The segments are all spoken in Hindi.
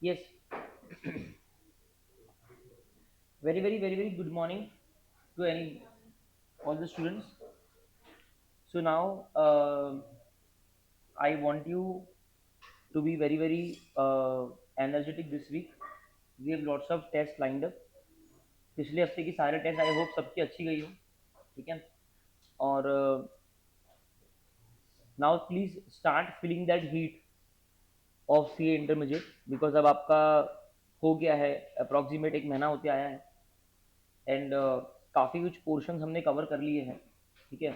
Yes, very good morning to any all the students. So now I want you to be energetic this week. We have lots of tests lined up. पिछले हफ्ते की सारे टेस्ट आई होप सबकी अच्छी गई हो, ठीक है. और now please start feeling that heat of C intermediate, because अब आपका हो गया है, अप्रॉक्सीमेट एक महीना होते आया है. एंड काफ़ी कुछ पोर्शन हमने कवर कर लिए हैं, ठीक है.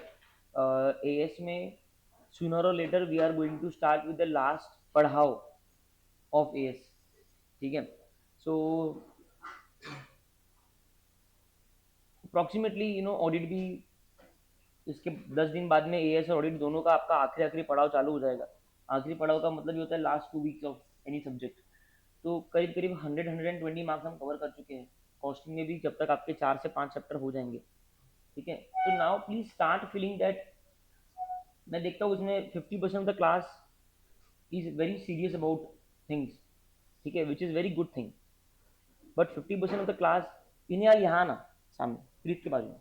ए एस में sooner or later we are going to start with the last पढ़ाओ ऑफ ए एस, ठीक है. सो अप्रॉक्सीमेटली ऑडिट भी इसके 10 दिन बाद में ए एस और ऑडिट दोनों का आपका आखिरी पड़ाव चालू हो जाएगा. आखिरी पड़ाव का मतलब ये होता है last 2 weeks of any subject. तो करीब करीब 100-120 मार्क्स हम कवर कर चुके हैं. कॉस्टिंग में भी जब तक आपके 4 से 5 चैप्टर हो जाएंगे, ठीक है. तो now please start feeling that मैं देखता हूँ उसमें 50% of the class is very serious about things, ठीक है, which is very good thing. But 50% of the class in यार यहाँ ना सामने प्रीत के बाजू में,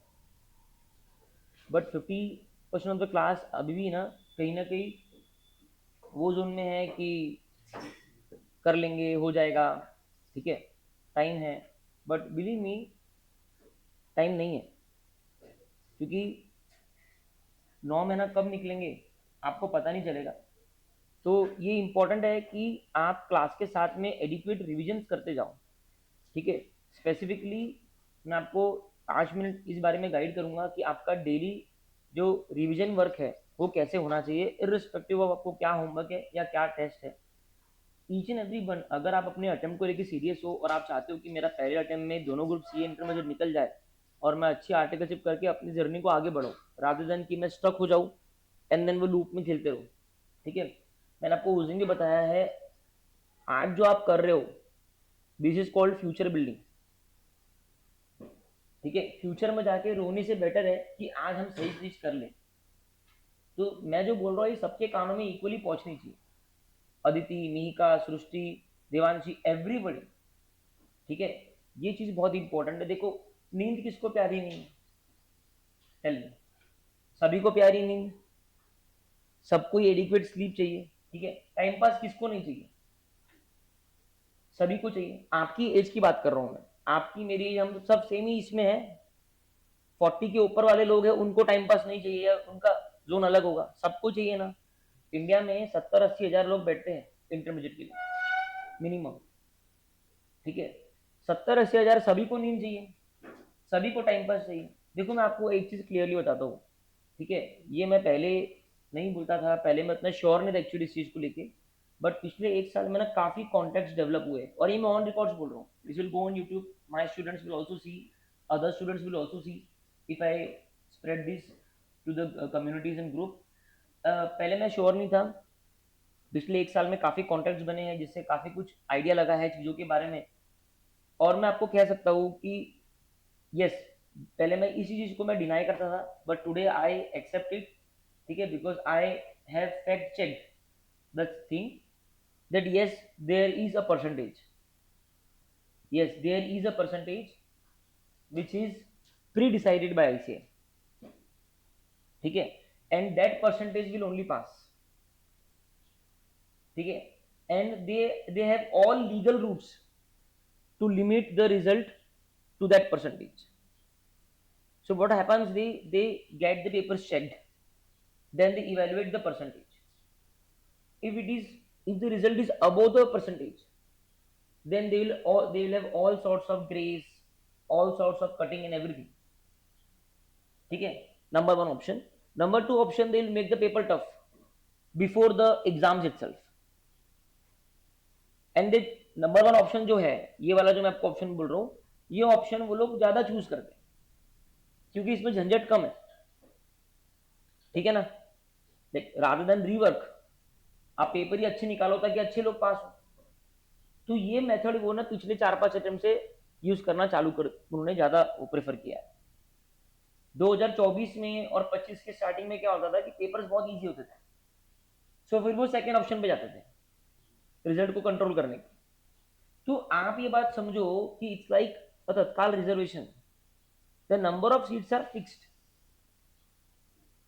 बट 50% ऑफ द क्लास अभी भी ना कहीं वो जोन में है कि कर लेंगे, हो जाएगा, ठीक है, टाइम है. बट बिलीव मी, टाइम नहीं है, क्योंकि 9 महीना कब निकलेंगे आपको पता नहीं चलेगा. तो ये इंपॉर्टेंट है कि आप क्लास के साथ में एडिक्वेट रिविजन करते जाओ, ठीक है. स्पेसिफिकली मैं आपको 5 मिनट इस बारे में गाइड करूंगा कि आपका डेली जो रिवीजन वर्क है वो कैसे होना चाहिए, इर्रिस्पेक्टिव ऑफ आपको क्या होमवर्क है या क्या टेस्ट है. ईच एंड एवरी वन, अगर आप अपने अटेम्प्ट को लेकर सीरियस हो और आप चाहते हो कि मेरा पहले अटेम्प्ट में दोनों ग्रुप सी इंटरमीडिएट निकल जाए और मैं अच्छी आर्टिकलशिप करके अपनी जर्नी को आगे बढ़ूँ, रादर देन कि मैं स्टक हो जाऊँ एंड देन वो लूप में खेलते रहो, ठीक है. मैंने आपको उस दिन भी बताया है, आज जो आप कर रहे हो this is called future building, ठीक है. फ्यूचर में जाके रोने से बेटर है कि आज हम सही चीज कर लें. तो मैं जो बोल रहा हूँ ये सबके कानों में इक्वली पहुंचनी चाहिए. अदिति, मिहिका, सृष्टि, देवांशी, एवरीबडी, ठीक है. ये चीज बहुत इंपॉर्टेंट है. देखो, नींद किसको प्यारी नहीं है, टेल मी. सभी को प्यारी नींद, सबको एडिक्वेट स्लीप चाहिए, ठीक है. टाइम पास किसको नहीं चाहिए, सभी को चाहिए. आपकी एज की बात कर रहा हूं मैं, आपकी मेरी एज, हम सब सेम ही इसमें है. 40 के ऊपर वाले लोग हैं उनको टाइम पास नहीं चाहिए, उनका जोन अलग होगा. सबको चाहिए ना. इंडिया में 70-80 हजार लोग बैठते हैं इंटरमीडिएट के लिए मिनिमम, ठीक है. 70-80 हजार सभी को नींद चाहिए, सभी को टाइम पास चाहिए. देखो मैं आपको एक चीज क्लियरली बताता हूँ, ठीक है. ये मैं पहले नहीं बोलता था, पहले मैं इतना श्योर नहीं था एक्चुअली इस चीज को लेके. बट पिछले 1 साल में ना काफी कॉन्टेक्ट डेवलप हुए, और ये मैं ऑन रिकॉर्ड्स बोल रहा हूँ. This will go on YouTube, my students will also see, other students will also see if I spread this to the communities and group. पहले मैं श्योर नहीं था. पिछले 1 साल में काफी कॉन्टेक्ट बने हैं जिससे काफी कुछ आइडिया लगा है चीजों के बारे में. और मैं आपको कह सकता हूँ कि यस, पहले मैं इसी चीज को मैं डिनाई करता था, but today I accept it, ठीक है. Because I have fact check the thing that yes there is a percentage, yes there is a percentage which is pre-decided by ICA, ठीक है. And that percentage will only pass, ठीक है. And they have all legal routes to limit the result to that percentage. So what happens, they get the papers checked, then they evaluate the percentage. If the result is above the percentage, then they will have all sorts of grace, all sorts of cutting and everything, ठीक है. Number one option. Number two option, they will make the paper tough before the exams itself. And they number one option जो है, ये वाला जो मैं आपको ऑप्शन बोल रहा हूं, ये ऑप्शन वो लोग ज्यादा चूज करते हैं क्योंकि इसमें झंझट कम है, ठीक है ना. देख, रादर देन रीवर्क, आप पेपर ही अच्छे निकालो ताकि अच्छे लोग पास हो. तो ये मेथड वो ना पिछले 4-5 अटेम्प्ट से यूज करना चालू कर, उन्होंने ज्यादा वो प्रेफर किया है. 2024 में और 25 के स्टार्टिंग में क्या होता था कि पेपर्स बहुत इजी होते थे, सो फिर वो सेकंड ऑप्शन पे जाते थे रिजल्ट को कंट्रोल करने की. तो आप ये बात समझो कि it's like a tatkal reservation, the number of seats are fixed,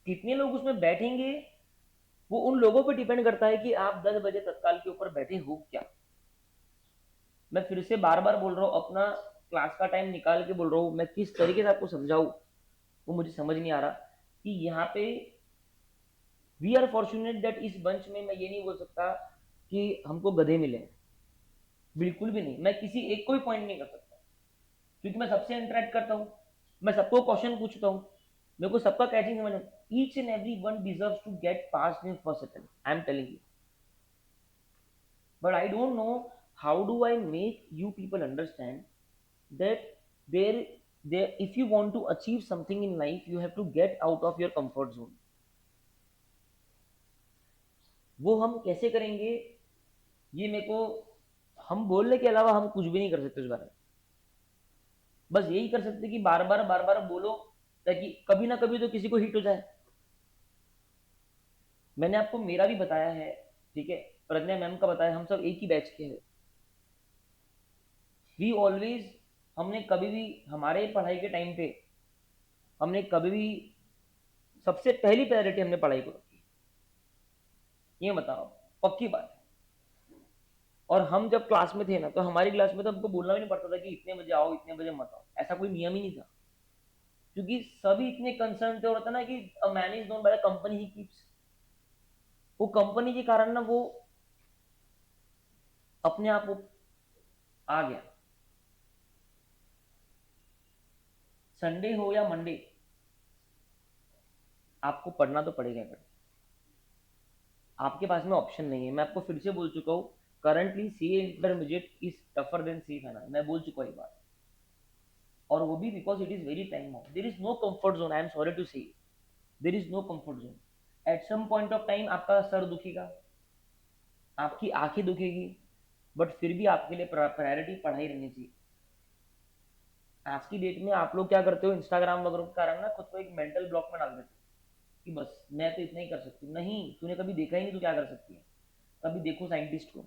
कितने लोग उसमें बैठेंगे वो उन लोगों पर डिपेंड करता है कि आप 10 बजे तत्काल के ऊपर बैठे हो क्या। मैं फिर से बार बार बोल रहा हूँ, अपना क्लास का टाइम निकाल के बोल रहा हूँ, मैं किस तरीके से आपको समझाऊं वो मुझे समझ नहीं आ रहा कि यहाँ पे वी आर फॉर्चुनेट दैट इस बंच में मैं ये नहीं बोल सकता कि हमको गधे मिले हैं, बिल्कुल भी नहीं। मैं किसी एक को भी पॉइंट नहीं कर सकता क्योंकि मैं सबसे इंटरेक्ट करता हूँ, मैं सबको क्वेश्चन पूछता हूँ, मेरे को सबका कैचिंग समझ, each and every one deserves to get pass in first attempt, I am telling you. But I don't know how do I make you people understand that there there if you want to achieve something in life you have to get out of your comfort zone। वो हम कैसे करेंगे ये मेरे को, हम बोलने के अलावा हम कुछ भी नहीं कर सकते उस बारे में। बस यही कर सकते कि बार बार बोलो ताकि कभी ना कभी तो किसी को हिट हो जाए। मैंने आपको मेरा भी बताया है, ठीक है, प्रज्ञा मैम का बताया, हम सब एक ही बैच के हैं। वी ऑलवेज, हमने कभी भी हमारे पढ़ाई के टाइम पे हमने कभी भी सबसे पहली प्रायोरिटी हमने पढ़ाई को रखी, ये बताओ, पक्की बात है। और हम जब क्लास में थे ना तो हमारी क्लास में तो हमको बोलना भी नहीं पड़ता था कि इतने बजे आओ इतने बजे मत आओ, ऐसा कोई नियम ही नहीं था क्योंकि सभी इतने कंसर्न थे। और होता ना कि a man is known by the company he keeps, वो कंपनी के कारण ना वो अपने आप वो आ गया। संडे हो या मंडे आपको पढ़ना तो पड़ेगा पड़ेगा, आपके पास में ऑप्शन नहीं है। मैं आपको फिर से बोल चुका हूँ, currently C intermediate is tougher than C final, मैं बोल चुका हूँ ये बात। और वो भी because it is very time off, there is no comfort zone, I am sorry to say, there is no comfort zone. At some point of time आपका सर दुखेगा, आपकी आंखें दुखेगी, बट फिर भी आपके लिए प्रायोरिटी पढ़ाई रहनी चाहिए। आज की डेट में आप लोग क्या करते हो, इंस्टाग्राम वगैरह के कारण ना खुद को एक मेंटल ब्लॉक में डाल देते हो कि बस मैं तो इतना ही कर सकती हूँ। नहीं, तूने कभी देखा ही नहीं तू क्या कर सकती है। कभी देखो साइंटिस्ट को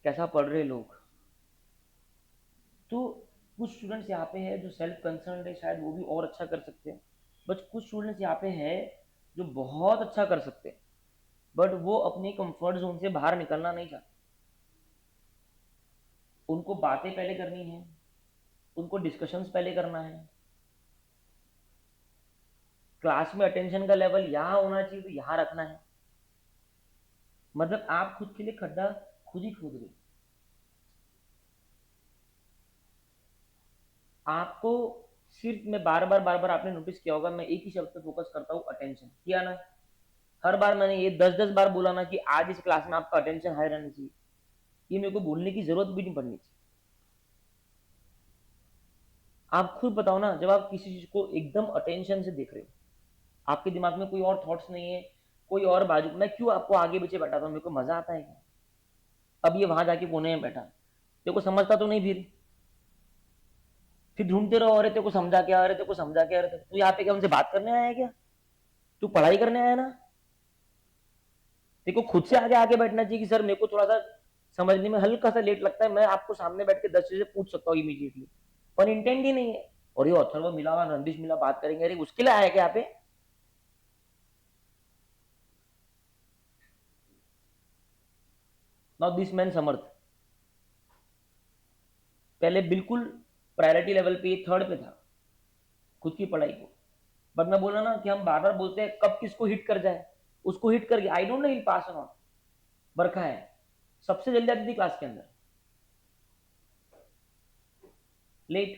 कैसा पढ़ रहे लोग। तो कुछ स्टूडेंट्स यहाँ पे है जो सेल्फ कंसर्न है, शायद वो भी और अच्छा कर सकते हैं, बट कुछ स्टूडेंट्स यहाँ पे है जो बहुत अच्छा कर सकते हैं, बट वो अपने कंफर्ट जोन से बाहर निकलना नहीं चाहते। उनको बातें पहले करनी है, उनको डिस्कशंस पहले करना है, क्लास में अटेंशन का लेवल यहाँ होना चाहिए तो यहाँ रखना है। मतलब आप खुद के लिए खड्डा खुद ही खोद रहे। आपको सिर्फ, मैं बार बार आपने नोटिस किया होगा, मैं एक ही शब्द पे फोकस करता हूँ, अटेंशन, किया ना। हर बार मैंने ये 10 बार बोला ना कि आज इस क्लास में आपका अटेंशन हाई रहना चाहिए, ये मेरे को बोलने की जरूरत भी नहीं पड़नी चाहिए। आप खुद बताओ ना, जब आप किसी चीज को एकदम अटेंशन से देख रहे हो, आपके दिमाग में कोई और थॉट्स नहीं है, कोई और बाजू, मैं क्यों आपको आगे पीछे बैठाता हूँ, मेरे को मजा आता है क्या? अब ये वहां जाके कोने में बैठा, तेरे को समझता तो नहीं, फिर ढूंढते रहो, अरे तेरे को समझा क्या, अरे तेरे को समझा क्या, अरे तू यहाँ पे क्या हमसे बात करने आया है क्या? तू पढ़ाई करने आया ना? तेरे को खुद से आगे आगे बैठना चाहिए कि सर मेरे को थोड़ा सा समझने में हल्का सा लेट लगता है, मैं आपको सामने बैठ के 10 चीजें पूछ सकता हूँ इमीडिएटली, पर इंटेंट ही नहीं है। और ये अथर्व मिला हुआ, रणदीश मिला, बात करेंगे, अरे उसके लिए आया क्या यहाँ पे? नाउ दिस मैन समर्थ पहले बिल्कुल प्रायोरिटी लेवल पे, थर्ड पे था खुद की पढ़ाई को। बट मैं बोला ना कि हम बार बार बोलते हैं कब किसको हिट कर जाए, उसको हिट कर गया, आई डोंट नो ही पास और नॉट। बरखा है, सबसे जल्दी आती थी क्लास के अंदर, late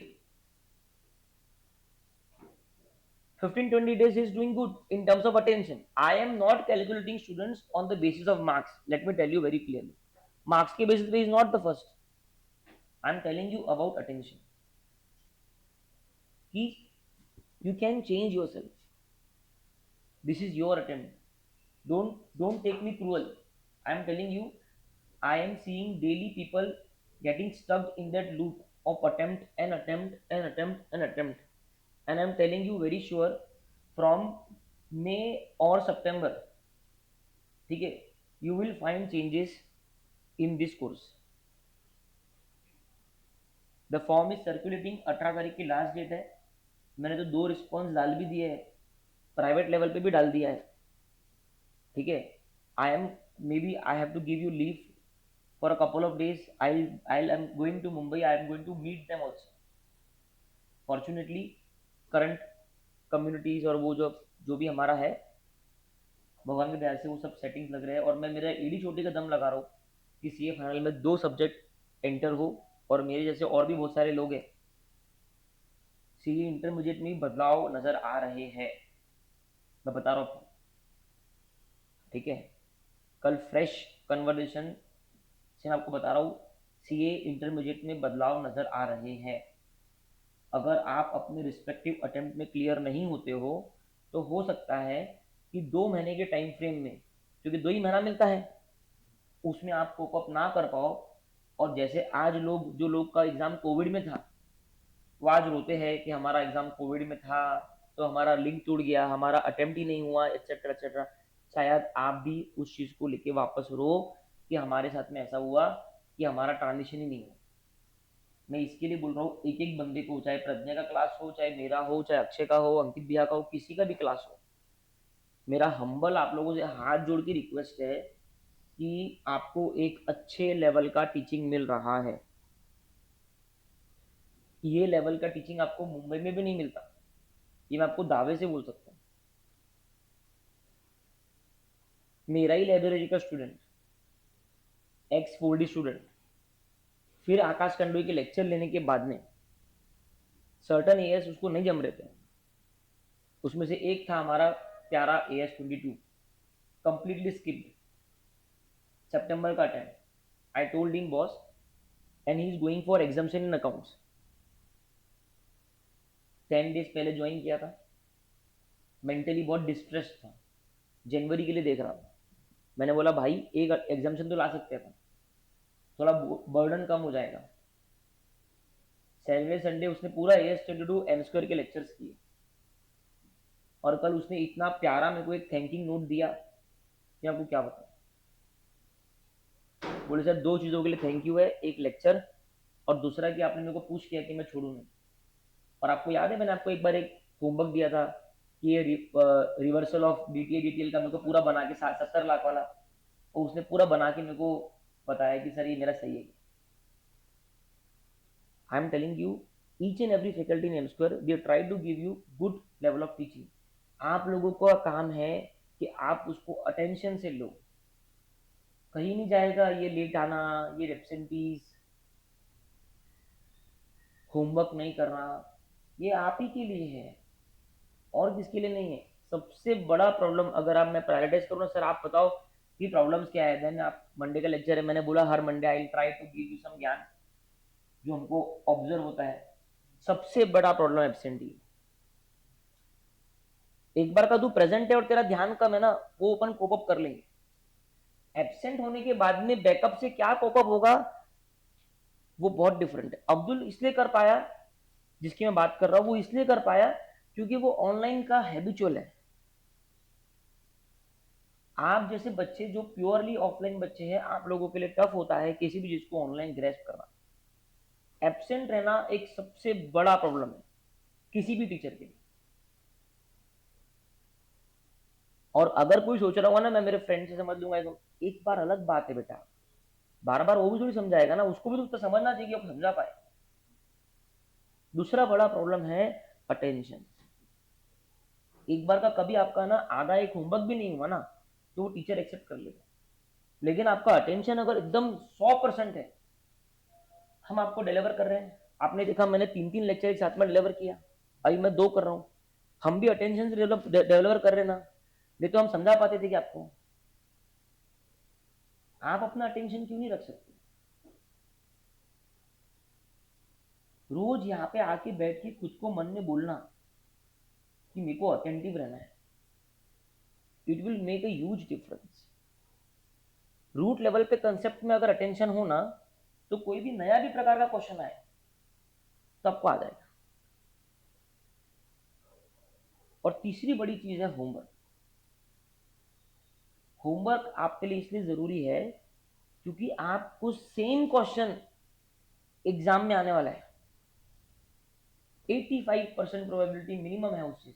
15-20 days is doing good in terms of attention. I am not calculating students on the basis of marks, let me tell you very clearly, marks के basis पे is not the first, I am telling you about attention कि you can change yourself, this is your attempt, don't take me cruel, I am telling you, I am seeing daily people getting stuck in that loop of attempt and attempt and attempt and attempt, and I am telling you very sure from May or September, ठीक है, you will find changes, in this course. The form is circulating, 18 तारीख की लास्ट डेट है. मैंने तो 2 रिस्पॉन्स डाल भी दिए है, प्राइवेट लेवल पे भी डाल दिया है. ठीक है. I am maybe I have to give you leave for a couple of days. I am going to Mumbai. I am going to meet them also. Fortunately current communities और वो जो जो भी हमारा है, भगवान की दया से वो सब सेटिंग्स लग रहे हैं. और मैं मेरा एडी छोटी का दम लगा रहा हूँ कि सी ए फाइनल में 2 सब्जेक्ट एंटर हो. और मेरे जैसे और भी बहुत सारे लोग हैं. सी ए इंटरमीडिएट में बदलाव नज़र आ रहे हैं, मैं बता रहा हूँ. ठीक है. कल फ्रेश कन्वर्सेशन से मैं आपको बता रहा हूँ, सी ए इंटरमीडिएट में बदलाव नज़र आ रहे हैं. अगर आप अपने रिस्पेक्टिव अटेम्प्ट में क्लियर नहीं होते हो तो हो सकता है कि 2 महीने के टाइम फ्रेम में, क्योंकि 2 ही महीना मिलता है, उसमें आप कोप अप ना कर पाओ. और जैसे आज लोग, जो लोग का एग्ज़ाम कोविड में था, वो आज रोते हैं कि हमारा एग्ज़ाम कोविड में था तो हमारा लिंक टूट गया, हमारा अटेम्प्ट ही नहीं हुआ, एक्सेट्रा एक्सेट्रा. शायद आप भी उस चीज़ को लेके वापस रो कि हमारे साथ में ऐसा हुआ कि हमारा ट्रांजिशन ही नहीं हुआ. मैं इसके लिए बोल रहा हूँ, एक एक बंदे को, चाहे प्रज्ञा का क्लास हो, चाहे मेरा हो, चाहे अक्षय का हो, अंकित भैया का हो, किसी का भी क्लास हो, मेरा हम्बल आप लोगों से हाथ जोड़ के रिक्वेस्ट है कि आपको एक अच्छे लेवल का टीचिंग मिल रहा है. ये लेवल का टीचिंग आपको मुंबई में भी नहीं मिलता, ये मैं आपको दावे से बोल सकता हूँ. मेरा ही लाइब्रेरी का स्टूडेंट, एक्स 4D स्टूडेंट, फिर आकाश कंडोई के लेक्चर लेने के बाद में सर्टन एएस उसको नहीं जम रहे थे. उसमें से एक था हमारा प्यारा AS22, कंप्लीटली स्किप्ड सितंबर का time. I told him boss, and he is going for examination in accounts. 10 days पहले ज्वाइन किया था, मेंटली बहुत डिस्ट्रेस था, जनवरी के लिए देख रहा था. मैंने बोला भाई एक एग्जामिनेशन तो ला सकते था, थोड़ा बर्डन कम हो जाएगा. सैटरडे संडे उसने पूरा AS22 एम स्क्वायर के लेक्चर्स किए. और कल उसने इतना प्यारा मेरे को एक थैंकिंग नोट दिया कि आपको क्या बताऊं. बोले सर 2 चीज़ों के लिए थैंक यू है, एक लेक्चर और दूसरा कि आपने मेरे को पूछ किया कि मैं छोड़ू नहीं. और आपको याद है मैंने आपको एक बार एक होमवर्क दिया था कि ये रिवर्सल ऑफ DTA DTL का मेरे को पूरा बना के 70 लाख वाला, और उसने पूरा बना के मेरे को बताया कि सर ये मेरा सही है. I am telling you, each and every faculty in M square they try to give you good level of teaching. आप लोगों का काम है कि आप उसको अटेंशन से लो. कहीं नहीं जाएगा ये लेट आना, ये एब्सेंटीज, होमवर्क नहीं करना, ये आप ही के लिए है और किसके लिए नहीं है. सबसे बड़ा प्रॉब्लम अगर आप, मैं प्रायोरिटाइज करूँ ना, सर आप बताओ कि प्रॉब्लम्स क्या है, देन आप मंडे का लेक्चर है, मैंने बोला हर Monday I will try to give you some ज्ञान जो हमको ऑब्जर्व होता है. सबसे बड़ा प्रॉब्लम एब्सेंटी. एक बार का तू प्रेजेंट है और तेरा ध्यान कम है ना, वो अपन कोप अप कर लेंगे. एब्सेंट होने के बाद में बैकअप से क्या कोप अप होगा वो बहुत डिफरेंट है. अब्दुल इसलिए कर पाया, जिसकी मैं बात कर रहा हूँ, वो इसलिए कर पाया क्योंकि वो ऑनलाइन का हैबिचुअल है. आप जैसे बच्चे जो प्योरली ऑफलाइन बच्चे हैं, आप लोगों के लिए टफ होता है किसी भी चीज को ऑनलाइन ग्रेस्प करना. एब्सेंट रहना एक सबसे बड़ा प्रॉब्लम है किसी भी टीचर के लिए. और अगर कोई सोच रहा होगा ना मैं मेरे फ्रेंड से समझ लूंगा, तो एक बार अलग बात है बेटा, बार बार वो भी थोड़ी समझाएगा ना, उसको भी तो समझना चाहिए कि वो समझा पाए. दूसरा बड़ा प्रॉब्लम है अटेंशन. एक बार का कभी आपका ना आधा एक होमवर्क भी नहीं हुआ ना तो वो टीचर एक्सेप्ट कर लेगा. लेकिन आपका अटेंशन अगर एकदम 100% है, हम आपको डिलीवर कर रहे हैं, आपने देखा मैंने 3 3 लेक्चर एक साथ में डिलीवर किया, अभी मैं 2 कर रहा हूँ, हम भी अटेंशन से डिलीवर कर रहे ना, नहीं तो हम समझा पाते थे कि आपको. आप अपना अटेंशन क्यों नहीं रख सकते. रोज यहाँ पे आके बैठ के खुद को मन में बोलना कि मेरे को अटेंटिव रहना है, it will make a huge difference. Root level पे कंसेप्ट में अगर अटेंशन हो ना, तो कोई भी नया भी प्रकार का क्वेश्चन आए तो आपको आ जाएगा. और तीसरी बड़ी चीज है होमवर्क. होमवर्क आपके लिए इसलिए जरूरी है क्योंकि आपको सेम क्वेश्चन एग्जाम में आने वाला है। 85% प्रोबेबिलिटी मिनिमम है उस चीज।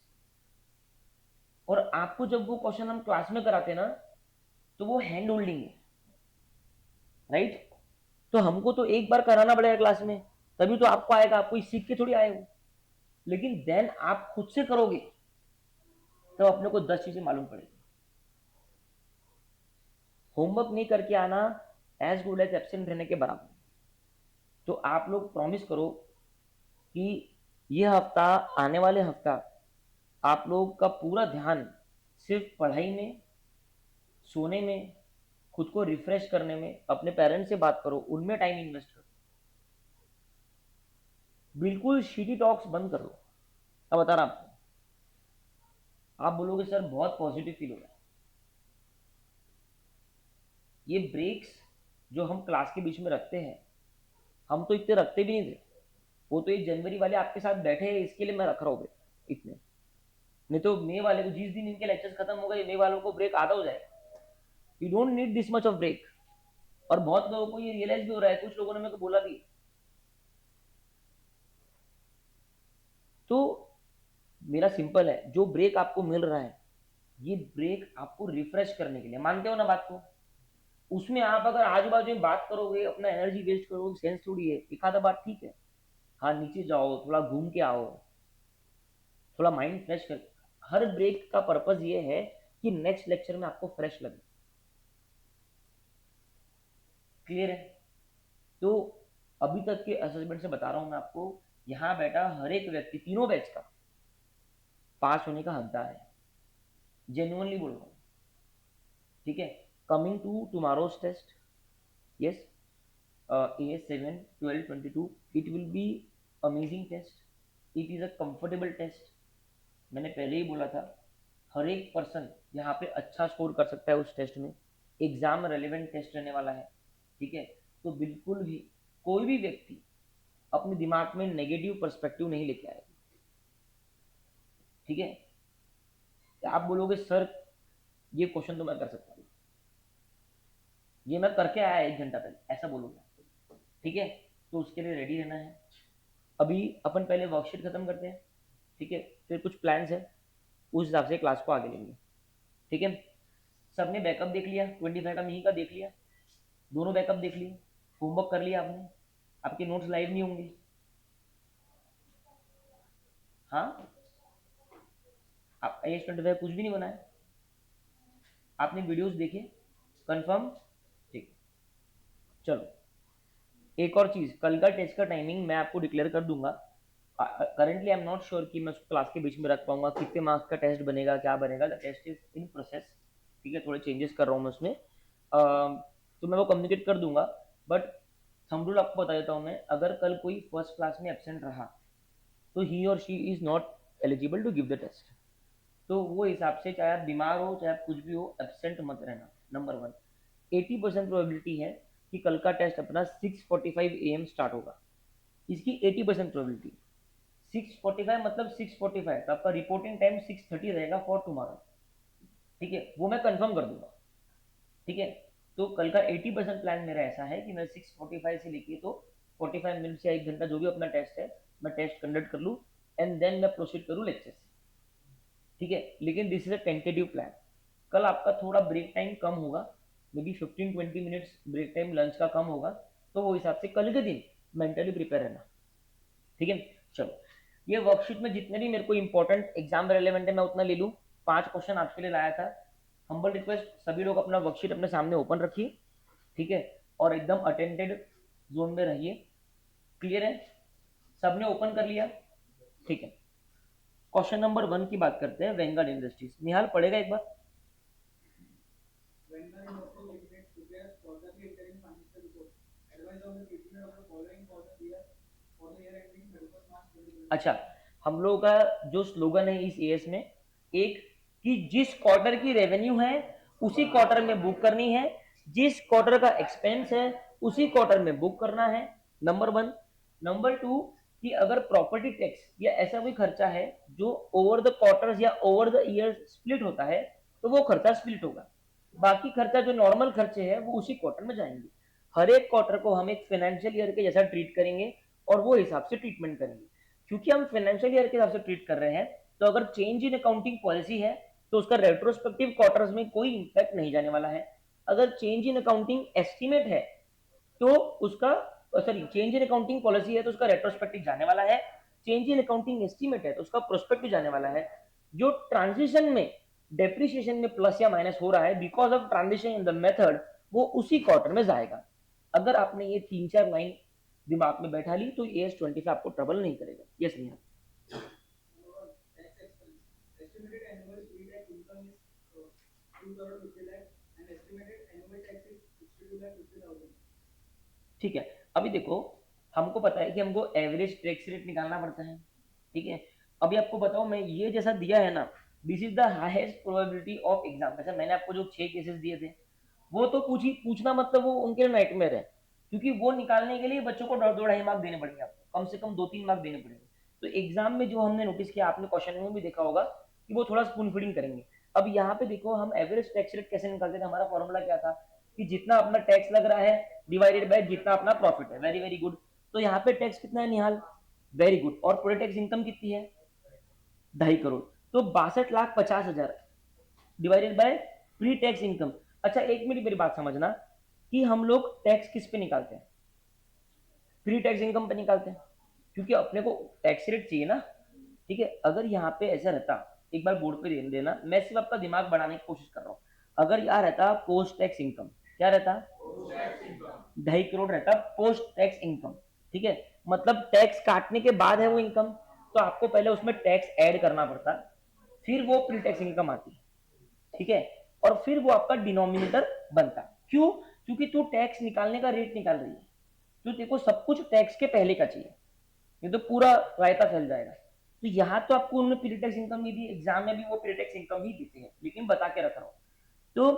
और आपको जब वो क्वेश्चन हम क्लास में कराते हैं ना, तो वो हैंड होल्डिंग है, राइट? तो हमको तो एक बार कराना पड़ेगा क्लास में, तभी तो आपको आएगा, आप कोई सीख के थोड़ी आए हो। लेकिन देन आप खुद से करोगे तो अपने को 10 चीजें मालूम पड़ेगी। होमवर्क नहीं करके आना एज गुड एज एब्सेंट रहने के बराबर। तो आप लोग प्रॉमिस करो कि ये हफ्ता, आने वाले हफ्ता, आप लोग का पूरा ध्यान सिर्फ पढ़ाई में, सोने में, खुद को रिफ्रेश करने में, अपने पेरेंट्स से बात करो, उनमें टाइम इन्वेस्ट करो। बिल्कुल शीटी टॉक्स बंद कर दो। अब बता रहा आपको, आप बोलोगे सर बहुत पॉजिटिव फील हो रहा है। ये ब्रेक्स जो हम क्लास के बीच में रखते हैं, हम तो इतने रखते भी नहीं थे। वो तो ये जनवरी वाले आपके साथ बैठे हैं इसके लिए मैं रख रहा हूँ ब्रेक इतने। नहीं तो मई वाले को, जिस दिन इनके लेक्चर्स खत्म हो गए, मई वालों को ब्रेक आधा हो जाएगा। You don't need this much of break. और बहुत लोगों को ये रियलाइज भी हो रहा है, कुछ लोगों ने मेरे को बोला भी। तो मेरा सिंपल है, जो ब्रेक आपको मिल रहा है, ये ब्रेक आपको रिफ्रेश करने के लिए, मानते हो ना बात को? उसमें आप अगर आजू बाजू में बात करोगे, अपना एनर्जी वेस्ट करोगे, सेंस थोड़ी है। एक आधा बात ठीक है, हाँ नीचे जाओ, थोड़ा घूम के आओ, थोड़ा माइंड फ्रेश कर। हर ब्रेक का पर्पज ये है कि नेक्स्ट लेक्चर में आपको फ्रेश लगे। क्लियर है? तो अभी तक के असेसमेंट से बता रहा हूं मैं आपको, यहां बैठा हर एक व्यक्ति, तीनों बैच का पास होने का हकदार है। जेन्युइनली बोल रहा हूँ, ठीक है? Coming to tomorrow's test, yes, AS7 1222, it will be amazing test, it is a comfortable test। मैंने पहले ही बोला था, हर एक पर्सन यहाँ पे अच्छा स्कोर कर सकता है उस टेस्ट में। एग्जाम रेलिवेंट टेस्ट रहने वाला है, ठीक है? तो बिल्कुल भी कोई भी व्यक्ति अपने दिमाग में नेगेटिव पर्सपेक्टिव नहीं लेके आएगा, ठीक है? आप बोलोगे सर ये क्वेश्चन तो मैं कर सकता हूँ, ये मैं करके आया 1 घंटा पहले, ऐसा बोलोगे, ठीक है? तो उसके लिए रेडी रहना है। अभी अपन पहले वर्कशीट खत्म करते हैं, ठीक है? फिर कुछ प्लान्स है, उस हिसाब से क्लास को आगे लेंगे, ठीक है? सबने बैकअप देख लिया, 25 का मिही का देख लिया, दोनों बैकअप देख लिए, होमवर्क कर लिया आपने, आपके नोट्स लाइव नहीं होंगे, हाँ? आप IS-25 कुछ भी नहीं बनाया, आपने वीडियोस देखे, कंफर्म? ठीक, चलो। एक और चीज, कल का टेस्ट का टाइमिंग मैं आपको डिक्लेयर कर दूंगा। Currently I am not sure कि मैं उसको क्लास के बीच में रख पाऊंगा, कितने मार्क्स का टेस्ट बनेगा, क्या बनेगा, the test is in process, ठीक है? थोड़े चेंजेस कर रहा हूँ मैं उसमें, तो मैं वो कम्युनिकेट कर दूंगा। बट थंब रूल आपको बता देता हूँ मैं, अगर कल कोई फर्स्ट क्लास में एब्सेंट रहा तो ही और she is not eligible to give the test. तो वो हिसाब से, चाहे आप बीमार हो, चाहे आप कुछ भी हो, एब्सेंट मत रहना, नंबर 1। 80% प्रोबेबिलिटी है कि कल का टेस्ट अपना 6:45 AM स्टार्ट होगा, इसकी 80% प्रोबेबिलिटी। 6:45 मतलब 6:45, तो आपका रिपोर्टिंग टाइम 6:30 रहेगा फॉर टुमारो, ठीक है? वो मैं कंफर्म कर दूंगा, ठीक है? तो कल का 80% प्लान मेरा ऐसा है कि मैं 6:45 से लेके तो 45 मिनट या 1 घंटा जो भी अपना टेस्ट है, मैं टेस्ट कंडक्ट कर लूँ, एंड देन मैं प्रोसीड करूँ लेक्चर से, ठीक है? लेकिन this is a tentative plan. कल आपका थोड़ा ब्रेक टाइम कम होगा, maybe 15-20 minutes break time lunch का कम होगा, तो वो हिसाब से कल के दिन मेंटली प्रिपेयर रहना, ठीक है? चलो, ये वर्कशीट में जितने भी मेरे को इंपॉर्टेंट एग्जाम रेलेवेंट है मैं उतना ले लूँ। 5 क्वेश्चन आपके लिए लाया था। हम्बल रिक्वेस्ट, सभी लोग अपना वर्कशीट अपने सामने ओपन रखिए, ठीक है? और एकदम अटेंडेड जोन में रहिए। क्लियर है? सबने ओपन कर लिया, ठीक है? क्वेश्चन नंबर 1 की बात करते हैं, वेंगर्ड इंडस्ट्रीज। निहाल पढ़ेगा एक बार? अच्छा, हम लोगों का जो स्लोगन है इस एएस में, एक, कि जिस क्वार्टर की रेवेन्यू है उसी क्वार्टर में बुक करनी है, जिस क्वार्टर का एक्सपेंस है उसी क्वार्टर में बुक करना है, नंबर 1। नंबर 2, कि अगर प्रॉपर्टी टैक्स या ऐसा कोई खर्चा है जो ओवर द क्वार्टर्स या ओवर द ईयर स्प्लिट होता है, तो वो खर्चा स्प्लिट होगा। बाकी खर्चा जो नॉर्मल खर्चे है वो उसी क्वार्टर में जाएंगे। हर एक क्वार्टर को हम एक फाइनेंशियल ईयर के जैसा ट्रीट करेंगे और वो हिसाब से ट्रीटमेंट करेंगे। क्योंकि हम फाइनेंशियल ईयर के हिसाब से ट्रीट कर रहे हैं, तो अगर चेंज इन अकाउंटिंग पॉलिसी है तो उसका रेट्रोस्पेक्टिव क्वार्टर्स में कोई इंपैक्ट नहीं जाने वाला है। अगर चेंज इन अकाउंटिंग एस्टिमेट है तो उसका, sorry, change in accounting policy है तो उसका रेट्रोस्पेक्टिव जाने वाला है। चेंज इन अकाउंटिंग एस्टिमेट है तो उसका प्रोस्पेक्टिव जाने वाला है। जो ट्रांजिशन में डेप्रिसिएशन में प्लस या माइनस हो रहा है because of transition in the method, वो उसी क्वार्टर में जाएगा। अगर आपने ये 3-4 लाइन दिमाग में बैठा ली तो AS25 आपको ट्रबल नहीं करेगा। यस नहीं। ठीक है, अभी देखो, हमको पता है कि हमको एवरेज टैक्स रेट निकालना पड़ता है। ठीक है, अभी आपको बताओ, मैं ये जैसा दिया है ना, this is the highest probability of exam. जैसे मैंने आपको जो 6 केसेस दिए थे, वो तो पूछना मतलब वो उनके लिए नाइटमेयर है, क्योंकि वो निकालने के लिए बच्चों को 2-2.5 मार्क देने पड़ेंगे, आपको कम से कम 2-3 मार्क देने पड़ेंगे। तो एग्जाम में जो हमने नोटिस किया, आपने क्वेश्चन में भी देखा होगा कि वो थोड़ा स्पून फीडिंग करेंगे। अब यहाँ पे देखो, हम एवरेज टैक्स रेट कैसे निकालते थे, हमारा फॉर्मूला क्या था कि जितना अपना टैक्स लग रहा है डिवाइडेड बाय जितना अपना प्रॉफिट है। Very very good. तो यहाँ पे टैक्स कितना है निहाल? Very good. और पूरे टैक्स इनकम कितनी है? 2.5 करोड़। तो 62,50,000 divided by pre tax income. अच्छा, एक मिनट मेरी बात समझना कि हम लोग टैक्स किस पे निकालते हैं? प्री टैक्स इनकम पे निकालते हैं, क्योंकि अपने को टैक्स रेट चाहिए ना। ठीक है, अगर यहाँ पे ऐसा रहता, एक बार बोर्ड पे दे देना, मैं सिर्फ आपका दिमाग बढ़ाने की कोशिश कर रहा हूँ। अगर यहाँ रहता पोस्ट टैक्स इनकम, क्या रहता? 2.5 करोड़ रहता पोस्ट टैक्स इनकम। ठीक है, मतलब टैक्स काटने के बाद है वो इनकम, तो आपको पहले उसमें टैक्स ऐड करना पड़ता, फिर वो प्री टैक्स इनकम आती है। ठीक है, और फिर वो आपका डिनोमिनेटर बनता। क्यों? क्योंकि तू टैक्स निकालने का रेट निकाल रही है, तो देखो सब कुछ टैक्स के पहले का चाहिए, ये तो पूरा रायता फैल जाएगा। तो यहाँ तो आपको उन्होंने प्री टैक्स इनकम नहीं दी, एग्जाम में भी वो प्री टैक्स इनकम ही देते हैं, लेकिन बता के रख रहा हूँ। तो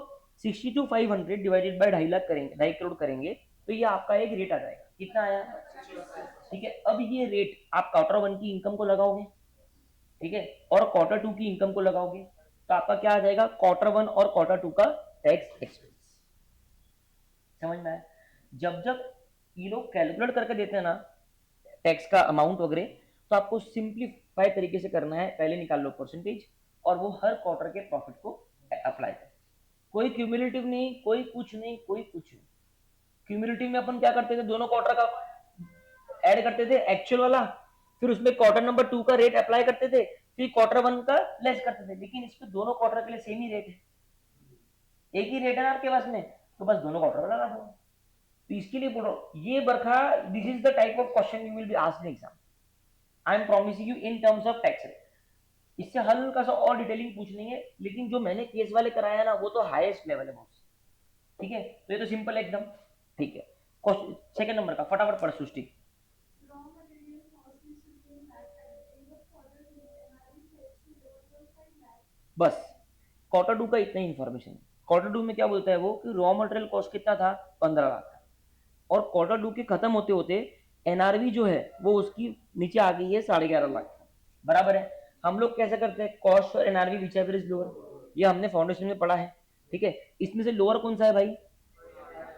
62,500 डिवाइडेड बाय 2.5 लाख करेंगे, 2.5 करोड़ करेंगे, तो ये आपका एक रेट आ जाएगा। कितना आया? ठीक है, अब ये रेट आप क्वार्टर 1 की इनकम को लगाओगे, ठीक है, और क्वार्टर 2 की इनकम को लगाओगे, तो आपका क्या आ जाएगा? क्वार्टर 1 और क्वार्टर 2 का टैक्स एक्सपेंस। समझ में आया? जब जब ये लोग कैलकुलेट करके देते हैं ना टैक्स का अमाउंट वगैरह, तो आपको सिंप्लीफाई तरीके से करना है। पहले निकाल लो परसेंटेज, और वो हर क्वार्टर के प्रॉफिट को अप्लाई करें। कोई क्यूमुलेटिव नहीं, कोई कुछ नहीं, कोई कुछ नहीं। क्यूमुलेटिव में अपन क्या करते थे, दोनों क्वार्टर का ऐड करते थे एक्चुअल वाला, फिर उसमें क्वार्टर नंबर 2 का रेट अप्लाई करते थे, फिर क्वार्टर 1 का लेस करते थे। लेकिन इस पे दोनों क्वार्टर के लिए सेम ही रेट है, एक ही रेट है ना आपके पास में, तो बस दोनों क्वार्टर लगा दो। तो इसके लिए बोल रहा हूँ ये Barkha, this is the type of question you will be asked in exam. I am promising you in terms of tax rate. इससे हल्का सा और डिटेलिंग पूछ लेंगे, लेकिन जो मैंने केस वाले कराया ना वो तो हाईएस्ट लेवल है बॉस। ठीक है, तो ये तो सिंपल है एकदम। ठीक है, क्वेश्चन सेकंड नंबर का फटाफट पढ़ सृष्टि। बस क्वार्टर 2 का इतना ही इंफॉर्मेशन है। क्वार्टर 2 में क्या बोलता है वो कि रॉ मटेरियल कॉस्ट कितना था? 15 लाख। और क्वार्टर 2 के खत्म होते होते एनआरवी जो है वो उसकी नीचे आ गई है 11.5 लाख। बराबर है। हम लोग कैसे करते हैं? कॉस्ट और NRV which ever is lower, ये हमने फाउंडेशन में पढ़ा है। ठीक है, इसमें से लोअर कौन सा है भाई?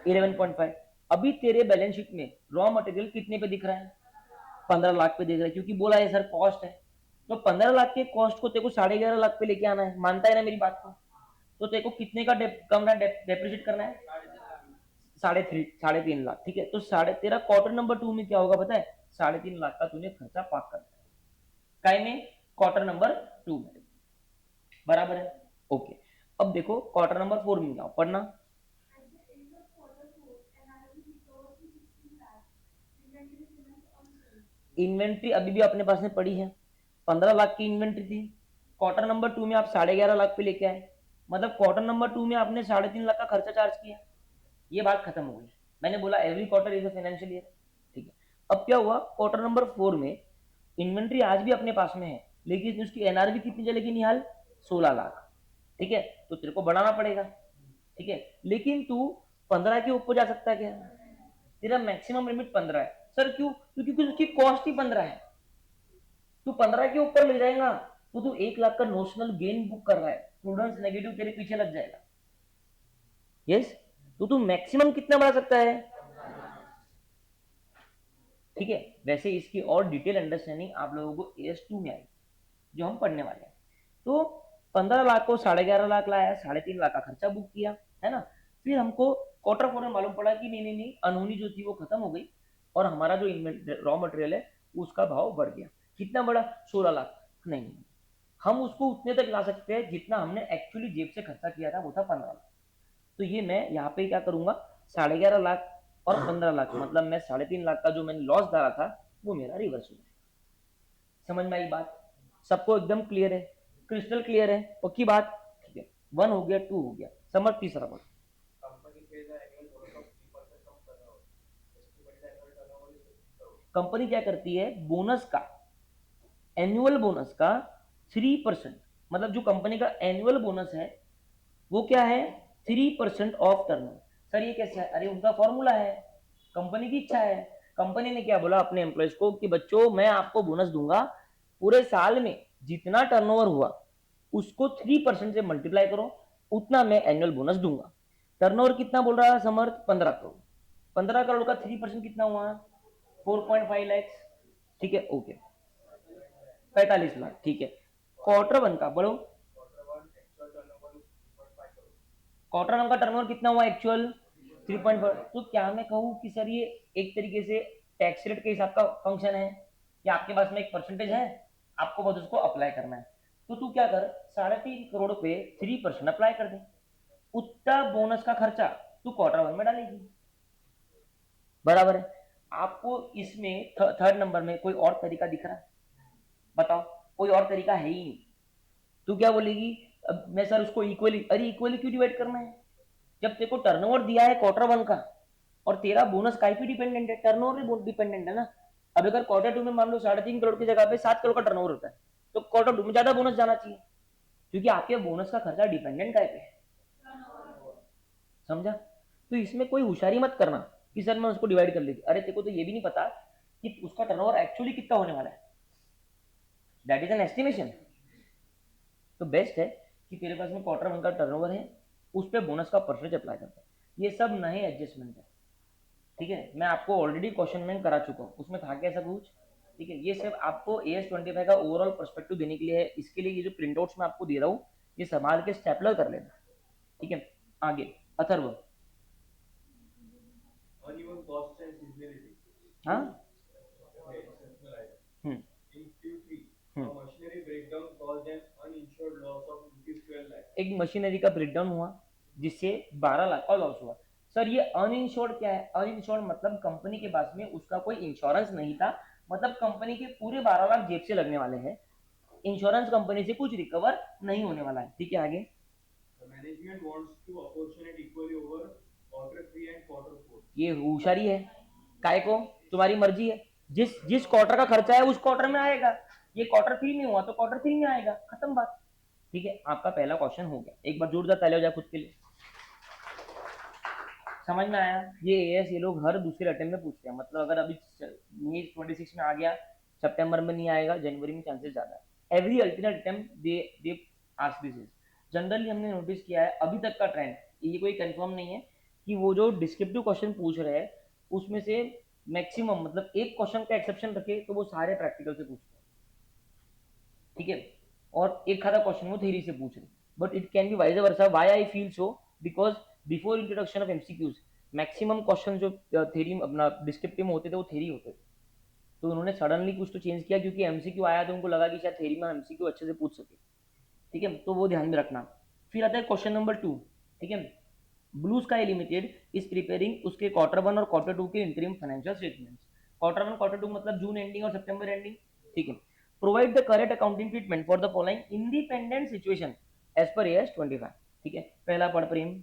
11.5। अभी तेरे बैलेंस शीट में रॉ मटेरियल कितने पे दिख रहा है? 15 लाख पे दिख रहा है, क्योंकि बोला है सर कॉस्ट है। तो 15 लाख के कॉस्ट को तेरे को 11.5 लाख पे लेके आना है, मानता है ना मेरी बात को? तो तेरे को कितने का कम डेप्रिशिएट करना है? 3.5 लाख। ठीक है, तो तेरा क्वार्टर नंबर 2 में क्या होगा पता है? 3.5 लाख का तूने खर्चा पाक कर दिया, काय में? क्वार्टर नंबर 2 में। बराबर है? ओके। अब देखो क्वार्टर नंबर 4 में जाओ पढ़ना। इन्वेंट्री अभी भी अपने पास में पड़ी है, 15 लाख की इन्वेंट्री थी। क्वार्टर नंबर 2 में आप 11.5 लाख पे लेके आए, मतलब क्वार्टर नंबर 2 में आपने 3.5 लाख का खर्चा चार्ज किया। ये बात खत्म हो गई। मैंने बोला every quarter is a financial year. ठीक है, अब क्या हुआ? क्वार्टर नंबर 4 में इन्वेंट्री आज भी अपने पास में है, लेकिन उसकी एनआरवी कितनी चलेगी निहाल? 16 लाख। ठीक है, तो तेरे को बढ़ाना पड़ेगा। ठीक है, लेकिन तू 15 के ऊपर जा सकता है क्या? तेरा मैक्सिमम लिमिट 15 है। सर क्यों? क्योंकि उसकी कॉस्ट ही 15 है। तू 15 के ऊपर ले जाएगा तो तू 1 लाख का नोशनल गेन बुक कर रहा है, प्रूडेंस नेगेटिव तेरे पीछे लग जाएगा। यस, तो तू मैक्सिमम कितना बढ़ा सकता है? ठीक है, वैसे इसकी और डिटेल अंडरस्टैंडिंग आप लोगों को AS2 में आएगी जो हम पढ़ने वाले हैं। तो 15 लाख को 11.5 लाख लाया, 3.5 लाख का खर्चा बुक किया, है ना। फिर हमको क्वार्टर 4 में मालूम पड़ा कि नहीं नहीं नहीं, अनहोनी जो थी वो खत्म हो गई और हमारा जो रॉ मटेरियल है उसका भाव बढ़ गया। कितना बढ़ा? 16 लाख। नहीं, हम उसको उतने तक ला सकते हैं जितना हमने एक्चुअली जेब से खर्चा किया था, वो था 15 लाख। तो ये मैं यहाँ पे क्या करूंगा, 11.5 लाख और 15 लाख, मतलब मैं 3.5 लाख का जो मैंने लॉस डाला था वो मेरा रिवर्स हो जाएगा। समझ में आई बात? सबको एकदम क्लियर है? क्रिस्टल क्लियर है? पक्की बात? ठीक है, 1 हो गया, 2 हो गया। समझ तीसरा बात। कंपनी क्या करती है, बोनस का, एनुअल बोनस का 3%, मतलब जो कंपनी का एनुअल बोनस है वो क्या है, 3% ऑफ टर्नओवर। सर ये कैसे है? अरे उनका फॉर्मूला है, कंपनी की इच्छा है। कंपनी ने क्या बोला अपने एम्प्लॉयज को कि बच्चों मैं आपको बोनस दूंगा, पूरे साल में जितना टर्नओवर हुआ उसको 3% से मल्टीप्लाई करो, उतना मैं एनुअल बोनस दूंगा। टर्नओवर कितना बोल रहा है समर्थ? 15 करोड़। 15 करोड़ का 3% कितना हुआ? 4.5 लाख। ठीक है, ओके, 45 लाख। ठीक है, क्वार्टर 1 का बोलो, क्वार्टर 1 का टर्नओवर कितना हुआ एक्चुअल? 3.4। तो क्या मैं कहूँ कि सर ये एक तरीके से टैक्स रेट के हिसाब का फंक्शन है, या आपके पास में एक परसेंटेज है, आपको बस उसको अप्लाई करना है। तो तू क्या कर, 3.5 करोड़ पे 3% अप्लाई कर दे, उतना बोनस का खर्चा तू क्वार्टर 1 में डालेगी। बराबर है? आपको इसमें थर्ड नंबर में कोई और तरीका दिख रहा है? बताओ, कोई और तरीका है ही नहीं। तू क्या बोलेगी, अब मैं सर उसको इक्वली, अरे इक्वली क्यों डिवाइड करना है जब तेरे को टर्नओवर दिया है क्वार्टर 1 का, और तेरा बोनस काय पे डिपेंडेंट है, टर्नओवर पे डिपेंडेंट है ना। अब अगर क्वार्टर 2 में मान लो 3.5 करोड़ की जगह पे 7 करोड़ का टर्नओवर होता है, तो क्वार्टर 2 में ज्यादा बोनस जाना चाहिए, क्योंकि आपके बोनस का खर्चा डिपेंडेंट काय पे है। समझा? तो इसमें कोई होशियारी मत करना कि सर मैं उसको डिवाइड कर लेगी। अरे तेरे को तो ये भी नहीं पता कि उसका टर्नओवर एक्चुअली कितना होने वाला है, दैट इज एन एस्टिमेशन। तो बेस्ट है कि तेरे पास में क्वार्टर 1 का टर्नओवर है, उस पर बोनस का परसेंटेज अप्लाई करता है। ये सब नए एडजस्टमेंट है, ठीक है। मैं आपको ऑलरेडी क्वेश्चन में करा चुका हूँ, उसमें था क्या सब कुछ, ठीक है। ये सब आपको AS25 का ओवरऑल पर्सपेक्टिव देने के लिए है। इसके लिए ये जो प्रिंट आउट्स मैं आपको दे रहा हूँ, ये संभाल के स्टेपलर कर लेना, ठीक है। आगे अथर्व। हाँ, हम्म हम्म एक मशीनरी का ब्रेकडाउन हुआ जिससे 12 लाख का लॉस हुआ। सर ये अनइंश्योर्ड क्या है? अनइंश्योर्ड मतलब कंपनी के पास में उसका कोई इंश्योरेंस नहीं था, मतलब कंपनी के पूरे 12 लाख जेब से लगने वाले हैं, इंश्योरेंस कंपनी से कुछ रिकवर नहीं होने वाला है। ठीक है, आगे। ये होशियारी है, काय को? तुम्हारी मर्जी है, जिस जिस क्वार्टर का खर्चा है उस क्वार्टर में आएगा। ये क्वार्टर 3 में हुआ तो क्वार्टर 3 में आएगा, खत्म बात। ठीक है, आपका पहला क्वेश्चन हो गया। एक बार जोरदार ताली हो जाए खुद के लिए। समझ में आया? ये एएस ये लोग हर दूसरे अटेम्प्ट में पूछते हैं, मतलब अगर अभी मई 26 में आ गया, सितंबर में नहीं आएगा, जनवरी में चांसेस ज्यादा है। Every alternate attempt they ask this. Generally हमने नोटिस किया है अभी तक का ट्रेंड, ये कोई कंफर्म नहीं है, कि वो जो डिस्क्रिप्टिव क्वेश्चन पूछ रहे हैं उसमें से मैक्सिमम, मतलब एक क्वेश्चन का एक्सेप्शन रखे तो वो सारे प्रैक्टिकल से पूछते हैं, ठीक है। और एक खादा क्वेश्चन वो थ्योरी से पूछ रहे, but it can be wise versa. Why I feel so, because before introduction of MCQs maximum question जो थ्योरी अपना डिस्क्रिप्टिव में होते थे वो थ्योरी होते थे, तो उन्होंने सडनली कुछ तो चेंज किया क्योंकि एमसीक्यू आया तो उनको लगा कि शायद थ्योरी में एमसीक्यू अच्छे से पूछ सके, ठीक है। तो वो ध्यान में रखना। फिर आता है क्वेश्चन नंबर 2, ठीक है। Blue sky limited is preparing उसके क्वार्टर 1 और क्वार्टर 2 के interim financial statements. Quarter 1 quarter 2 मतलब जून एंडिंग और सितंबर एंडिंग, ठीक है। Provide the correct accounting treatment for the following independent situation as per AS25, ठीक है। पहला पढ़ प्रेम।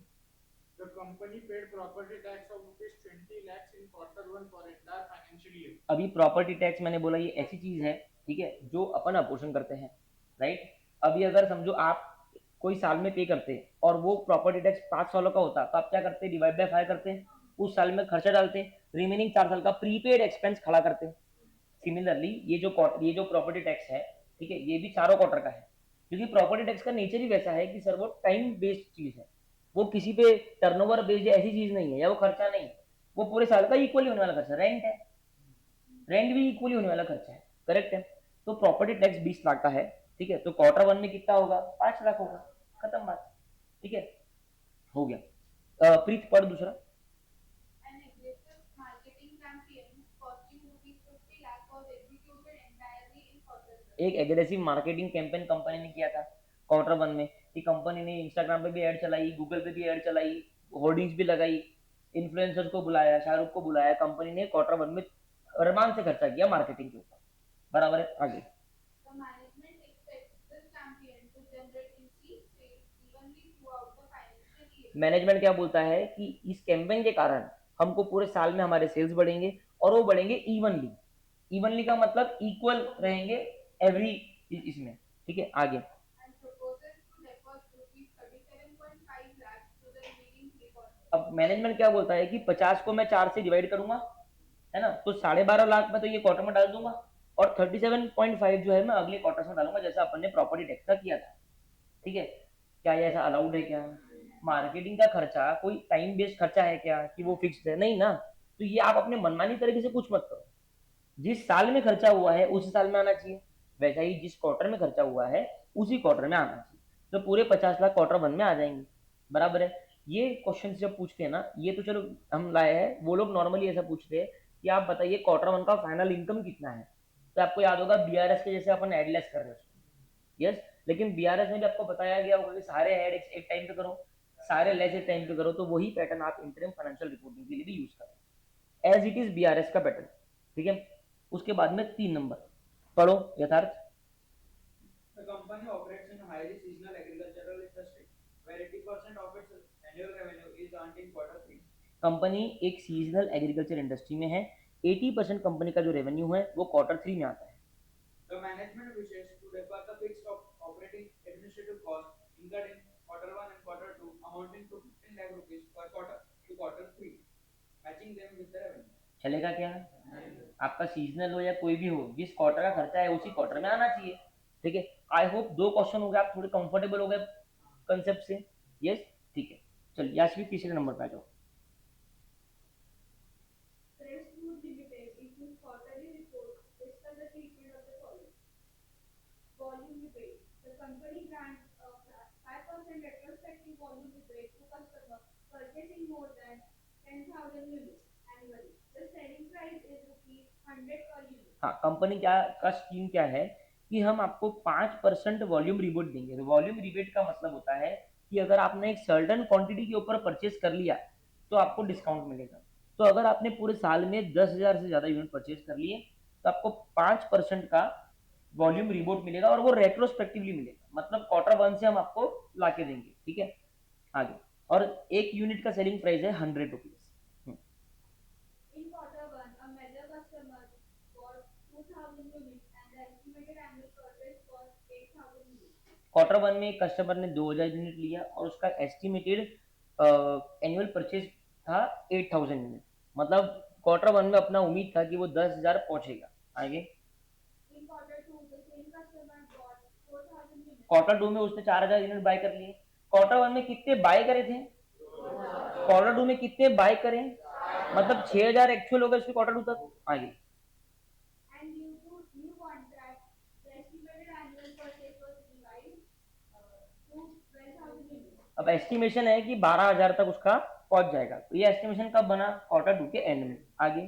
The company paid property tax of rupees 20 lakhs in quarter 1 for entire financial year. अभी प्रॉपर्टी टैक्स मैंने बोला ये ऐसी चीज है, ठीक है, जो अपन अपोषण करते हैं, राइट। अभी अगर समझो आप कोई साल में पे करते हैं और वो प्रॉपर्टी टैक्स 5 सालों का होता, तो आप क्या करते हैं, डिवाइड बाय 5 करते हैं, उस साल में खर्चा डालते हैं, रिमेनिंग 4 साल का प्रीपेड एक्सपेंस खड़ा करते हैं। सिमिलरली ये जो प्रॉपर्टी टैक्स है, ठीक है, ये भी चारों क्वार्टर का है, क्योंकि प्रॉपर्टी टैक्स का नेचर ही वैसा है कि सर वो टाइम बेस्ड चीज है, वो किसी पे टर्नओवर बेस्ड ऐसी चीज नहीं है, या वो खर्चा नहीं, वो पूरे साल का इक्वली होने वाला खर्चा, रेंट है। रेंट भी इक्वली होने वाला खर्चा है, करेक्ट है। तो प्रॉपर्टी टैक्स 20 लाख का है, ठीक है, तो क्वार्टर वन में कितना होगा, 5 लाख होगा, खत्म बात, ठीक है, हो गया। प्रीत पढ़ दूसरा। An aggressive marketing campaign costing rupees 50 lakh was executed entirely in quarter one. एक एग्रेसिव मार्केटिंग कैंपेन कंपनी ने किया था क्वार्टर वन में, कि कंपनी ने इंस्टाग्राम पे भी ऐड चलाई, गूगल पे भी ऐड चलाई, होर्डिंग्स भी लगाई, इन्फ्लुएंसर्स को बुलाया, शाहरुख को बुलाया, कंपनी ने क्वार्टर वन में अरमान से खर्चा किया मार्केटिंग के ऊपर, बराबर है। आगे The management expects this campaign to generate increased sales evenly throughout the financial year. Management क्या बोलता है कि इस कैंपेन के कारण हमको पूरे साल में हमारे सेल्स बढ़ेंगे, और वो बढ़ेंगे इवनली। इवनली का मतलब इक्वल रहेंगे एवरी इसमें, ठीक है। आगे And proposes to deposit rupees 37.5 lakhs to the remaining three quarters. अब मैनेजमेंट क्या बोलता है कि 50 को मैं 4 से डिवाइड करूंगा, है ना, तो 12.5 लाख में तो ये क्वार्टर में डाल दूंगा, और 37.5 जो है मैं अगले क्वार्टर में डालूंगा, जैसा अपन ने प्रॉपर्टी टैक्स का किया था, ठीक है। क्या ये ऐसा अलाउड है क्या? मार्केटिंग का खर्चा कोई टाइम बेस्ड खर्चा है क्या कि वो फिक्स्ड है? नहीं ना। तो ये आप अपने मनमानी तरीके से कुछ मत करो, जिस साल में खर्चा हुआ है उसी साल में आना चाहिए, वैसा ही जिस क्वार्टर में खर्चा हुआ है उसी क्वार्टर में आना चाहिए, तो पूरे 50 लाख क्वार्टर वन में आ जाएंगे, बराबर है। ये क्वेश्चन जब पूछते हैं ना, ये तो चलो हम लाए हैं, वो लोग नॉर्मली ऐसा पूछते हैं कि आप बताइए क्वार्टर वन का फाइनल इनकम कितना है, तो आपको याद होगा बीआरएस के जैसे अपन एडलेस कर रहे हैं उसको, यस। लेकिन बीआरएस में भी आपको बताया गया होगा कि सारे ऐड एक टाइम पे करो, सारे लेस एक टाइम पे करो, तो वही पैटर्न आप इंटरिम फाइनेंशियल रिपोर्टिंग के लिए भी यूज करें, एज इट इज बीआरएस का पैटर्न, ठीक है। उसके बाद में 3 नंबर पढ़ो, यथार्थ। The company operates in a highly seasonal agricultural industry, where 80% of its annual revenue is earned in quarter three. Company एक सीजनल एग्रीकल्चर इंडस्ट्री में है, 80% कंपनी का जो रेवेन्यू है वो क्वार्टर 3 में आता है। The management wishes to defer the fixed operating administrative costs incurred in quarter one and quarter two, amounting to 15 lakh rupees per quarter to quarter three, matching them with the revenue. चलेगा क्या? आपका सीजनल हो या कोई भी हो, जिस क्वार्टर का खर्चा है उसी क्वार्टर में आना चाहिए, ठीक है। आई होप 2 क्वेश्चन हो गए, आप थोड़े कंफर्टेबल हो गए कंसेप्ट से, यस, ठीक है। चलिए याशवी तीसरे नंबर पे आ जाओ। Fresh Food Limited issues quarterly reports discuss the treatment of the following. Volume rebate. The company grants a 5% retrospective volume rebate to customers purchasing more than 10,000 units annually. The selling price is rupees 100 per unit. हाँ, कंपनी क्या का स्कीम क्या है कि हम आपको 5% वॉल्यूम रिबेट देंगे। तो वॉल्यूम रिबेट का मतलब होता है कि अगर आपने एक सर्टन क्वांटिटी के ऊपर परचेस कर लिया तो आपको डिस्काउंट मिलेगा। तो अगर आपने पूरे साल में 10,000 से ज़्यादा यूनिट परचेज कर लिए तो आपको 5% का वॉल्यूम रिबेट मिलेगा, और वो रेट्रोस्पेक्टिवली मिलेगा, मतलब क्वार्टर वन से हम आपको ला के देंगे, ठीक है। आगे, और एक यूनिट का सेलिंग प्राइस है 100 rupees. In quarter one, a major customer bought 2,000 units and the estimated annual purchase was 8,000 units. Quarter one में एक कस्टमर ने 2000 यूनिट लिया और उसका एस्टिमेटेड एनुअल परचेज था 8000 यूनिट, मतलब क्वार्टर वन में अपना उम्मीद था कि वो 10,000 पहुंचेगा। आगे In quarter two, the same customer bought 4,000 units. Quarter two में उसने 4000 यूनिट बाय कर लिए। क्वार्टर वन में कितने बाय करे थे? क्वार्टर टू में कितने बाय करें, मतलब 6000 एक्चुअल हो गए उसके क्वार्टर टू तक। आगे And due to new contract, the estimated annual purchase was revised to 12,000 units. अब एस्टिमेशन है कि 12,000 तक उसका पहुंच जाएगा, तो ये एस्टिमेशन कब बना? क्वार्टर टू के एंड में। आगे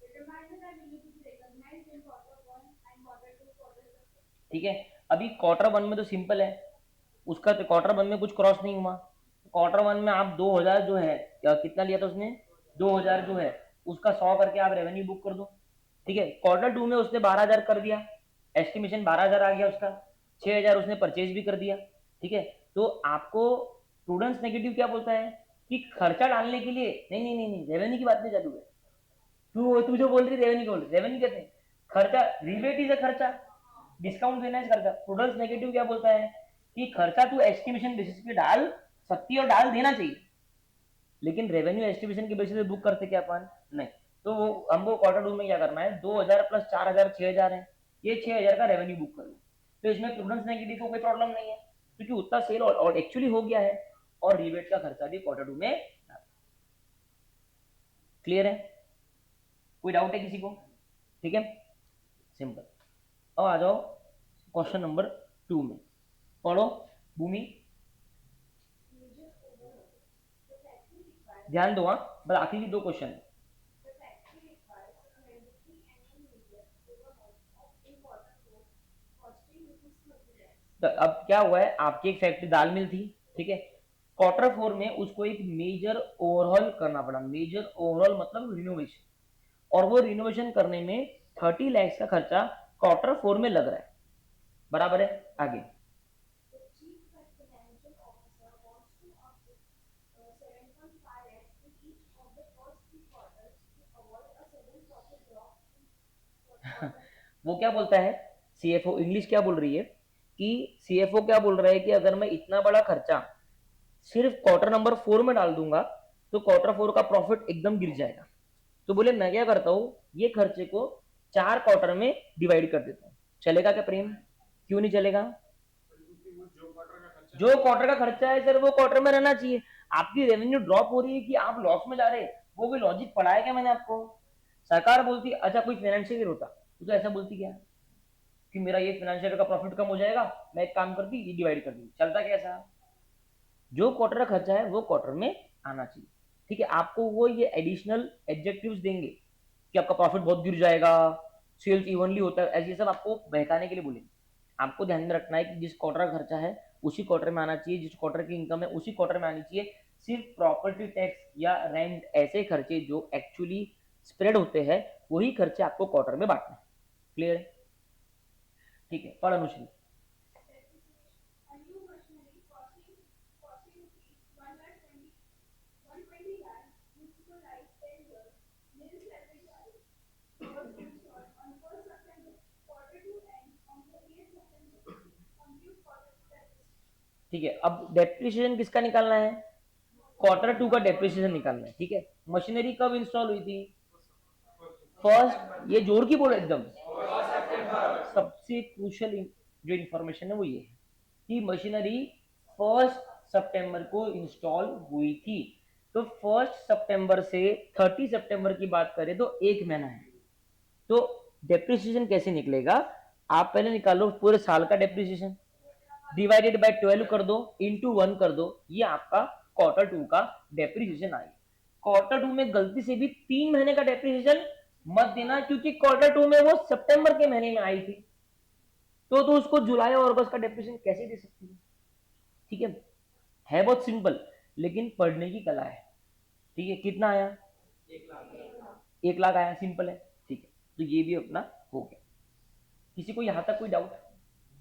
Determine the revenue to be recognized in quarter one and quarter two quarter three. ठीक है, अभी क्वार्टर वन में तो सिंपल है, उसका तो क्वार्टर वन में कुछ क्रॉस नहीं हुआ। क्वार्टर वन में आप 2000 जो है, कितना लिया था उसने, 2000 जो है उसका 100 करके आप रेवेन्यू बुक कर दो, ठीक है। क्वार्टर टू में उसने 12,000 कर दिया, एस्टिमेशन 12,000 आ गया उसका, 6,000 उसने परचेज भी कर दिया, ठीक है। तो आपको प्रूडेंस नेगेटिव क्या बोलता है कि खर्चा डालने के लिए नहीं नहीं नहीं नहीं, रेवेन्यू की बात नहीं चालू है। तू जो बोल रही रेवेन्यू बोल रही, रेवेन्यू कहते हैं खर्चा, रिबेट इज अ खर्चा, डिस्काउंट देना है खर्चा। प्रूडेंस नेगेटिव क्या बोलता है कि खर्चा तू एस्टिमेशन बेसिस पे डाल सकती है और डाल देना चाहिए, लेकिन रेवेन्यू एस्टिमेशन के बेसिस पे बुक करते क्या अपन? नहीं। तो हमको क्वार्टर टू में क्या करना है, 2000 प्लस 4000 6000 है, ये 6000 का रेवेन्यू बुक कर लो। तो इसमें प्रूडेंस नेगेटिव को कोई प्रॉब्लम नहीं है, क्योंकि उतना सेल और एक्चुअली हो गया है, और रिबेट का खर्चा भी क्वार्टर टू में। क्लियर है? कोई डाउट है किसी को? ठीक है, सिंपल। अब आ जाओ क्वेश्चन नंबर 2 में, पढ़ो भूमि, Major overhaul. The factory requires ध्यान दो हाँ, बस आखिरी 2 क्वेश्चन है। the factory requires a mandatory annual major overhaul of in quarter four, costing rupees 30 lakhs. तो अब क्या हुआ है, आपकी एक फैक्ट्री दाल मिल थी, ठीक है, क्वार्टर 4 में उसको एक मेजर ओवरऑल करना पड़ा। मेजर ओवरऑल मतलब रिनोवेशन, और वो रिनोवेशन करने में 30 लाख का खर्चा क्वार्टर 4 में लग रहा है, बराबर है। आगे The chief financial officer wants to offset 7.5 lakhs in each of the first three quarters to avoid a sudden profit drop in quarter. वो क्या बोलता है, सीएफओ इंग्लिश क्या बोल रही है कि सीएफओ क्या बोल रहा है कि अगर मैं इतना बड़ा खर्चा सिर्फ क्वार्टर नंबर 4 में डाल दूंगा तो क्वार्टर 4 का प्रॉफिट एकदम गिर जाएगा। तो बोले मैं क्या करता हूँ, ये खर्चे को 4 क्वार्टर में डिवाइड कर देता हूँ। चलेगा क्या प्रेम, क्यों नहीं चलेगा? जो क्वार्टर का खर्चा है सर वो क्वार्टर में रहना चाहिए। आपकी रेवेन्यू ड्रॉप हो रही है कि आप लॉस में जा रहे हैं, वो भी लॉजिक पढ़ाया क्या मैंने आपको? सरकार बोलती अच्छा कोई फाइनेंशियल ईयर होता तो ऐसा बोलती क्या कि मेरा ये फाइनेंशियल का प्रॉफिट कम हो जाएगा, मैं एक काम करती ये डिवाइड कर दी, चलता कैसा? जो क्वार्टर का खर्चा है वो क्वार्टर में आना चाहिए, ठीक है। आपको वो ये एडिशनल एडजेक्टिव्स देंगे कि आपका प्रॉफिट बहुत गिर जाएगा, सेल्स इवनली होता है, ऐसे सब आपको बहकाने के लिए बोलेंगे। आपको ध्यान में रखना है कि जिस क्वार्टर का खर्चा है उसी क्वार्टर में आना चाहिए, जिस क्वार्टर की इनकम है उसी क्वार्टर में आनी चाहिए। सिर्फ प्रॉपर्टी टैक्स या रेंट ऐसे खर्चे जो एक्चुअली स्प्रेड होते हैं वही खर्चे आपको क्वार्टर में बांटना है। क्लियर है? ठीक है, पढ़ Anushree. A new machinery costing rupees 120 lakh, useful life 10 years, nil service charge, was installed on 1st September. Quarter two ends on 30th September. Compute quarter two deficit. ठीक है, अब डेप्रिसिएशन किसका निकालना है? क्वार्टर 2 का डेप्रिसिएशन निकालना है, ठीक है। मशीनरी कब इंस्टॉल हुई थी? फर्स्ट, ये जोर की बोलो एकदम, सबसे क्रूशियल जो इंफॉर्मेशन है वो ये है कि मशीनरी 1 सितंबर को इंस्टॉल हुई थी। तो 1 सितंबर से 30 सितंबर की बात करें तो 1 महीना है। तो डेप्रिसिएशन कैसे निकलेगा? आप पहले निकालो पूरे साल का डेप्रिसिएशन, डिवाइडेड बाय 12 कर दो, इंटू 1 कर दो, ये आपका क्वार्टर 2 का डेप्रिसिएशन आएगा। क्वार्टर 2 में गलती से भी 3 महीने का डेप्रिसिएशन मत देना, क्योंकि क्वार्टर 2 में वो सितंबर के महीने में आई थी, तो उसको जुलाई और अगस्त का डेप्रिसिएशन कैसे दे सकती है? ठीक है बहुत सिंपल, लेकिन पढ़ने की कला है, ठीक है। कितना आया? 1 लाख आया, सिंपल है, ठीक है। तो ये भी अपना हो गया। किसी को यहां तक कोई डाउट?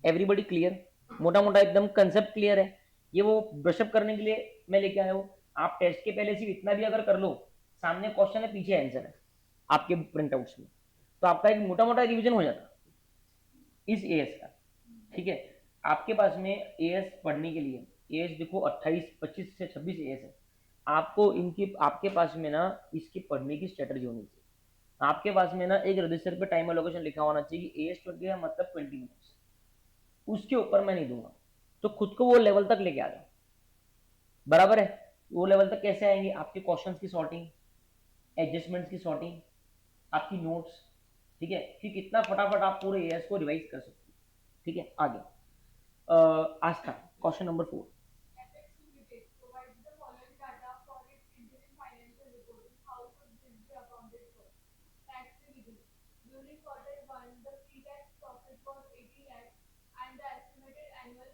Everybody clear? मोटा मोटा एकदम कंसेप्ट क्लियर है। ये वो ब्रशअप करने के लिए मैं लेके आया हूँ। आप टेस्ट के पहले सिर्फ इतना भी अगर कर लो, सामने क्वेश्चन है पीछे आंसर है आपके प्रिंट आउट्स में, तो आपका एक मोटा मोटा रिविजन हो जाता इस एएस का, ठीक है। आपके पास में एएस पढ़ने के लिए, एएस देखो 28 25 से 26 एएस है। आपको इनकी आपके पास में ना इसके पढ़ने की स्ट्रेटजी होनी चाहिए। आपके पास में ना एक रजिस्टर पे टाइम एलोकेशन लिखा होना चाहिए कि एएस 20 है मतलब 20 मिनट्स, उसके ऊपर मैं नहीं दूंगा। तो खुद को वो लेवल तक लेके आ जाओ, बराबर है। वो लेवल तक कैसे आएंगे? आपके क्वेश्चंस की सॉर्टिंग, एडजस्टमेंट्स की सॉर्टिंग, आपकी नोट्स, ठीक है। फिर कितना फटाफट आप पूरे एएस को रिवाइज कर सकते हैं, ठीक है। आगे आस्था, question number 4। Apex Limited provides the following data for its interim financial reporting. How should this be accounted for? Tax revision. During quarter one, the pre-tax profit was 80 lakhs and the estimated annual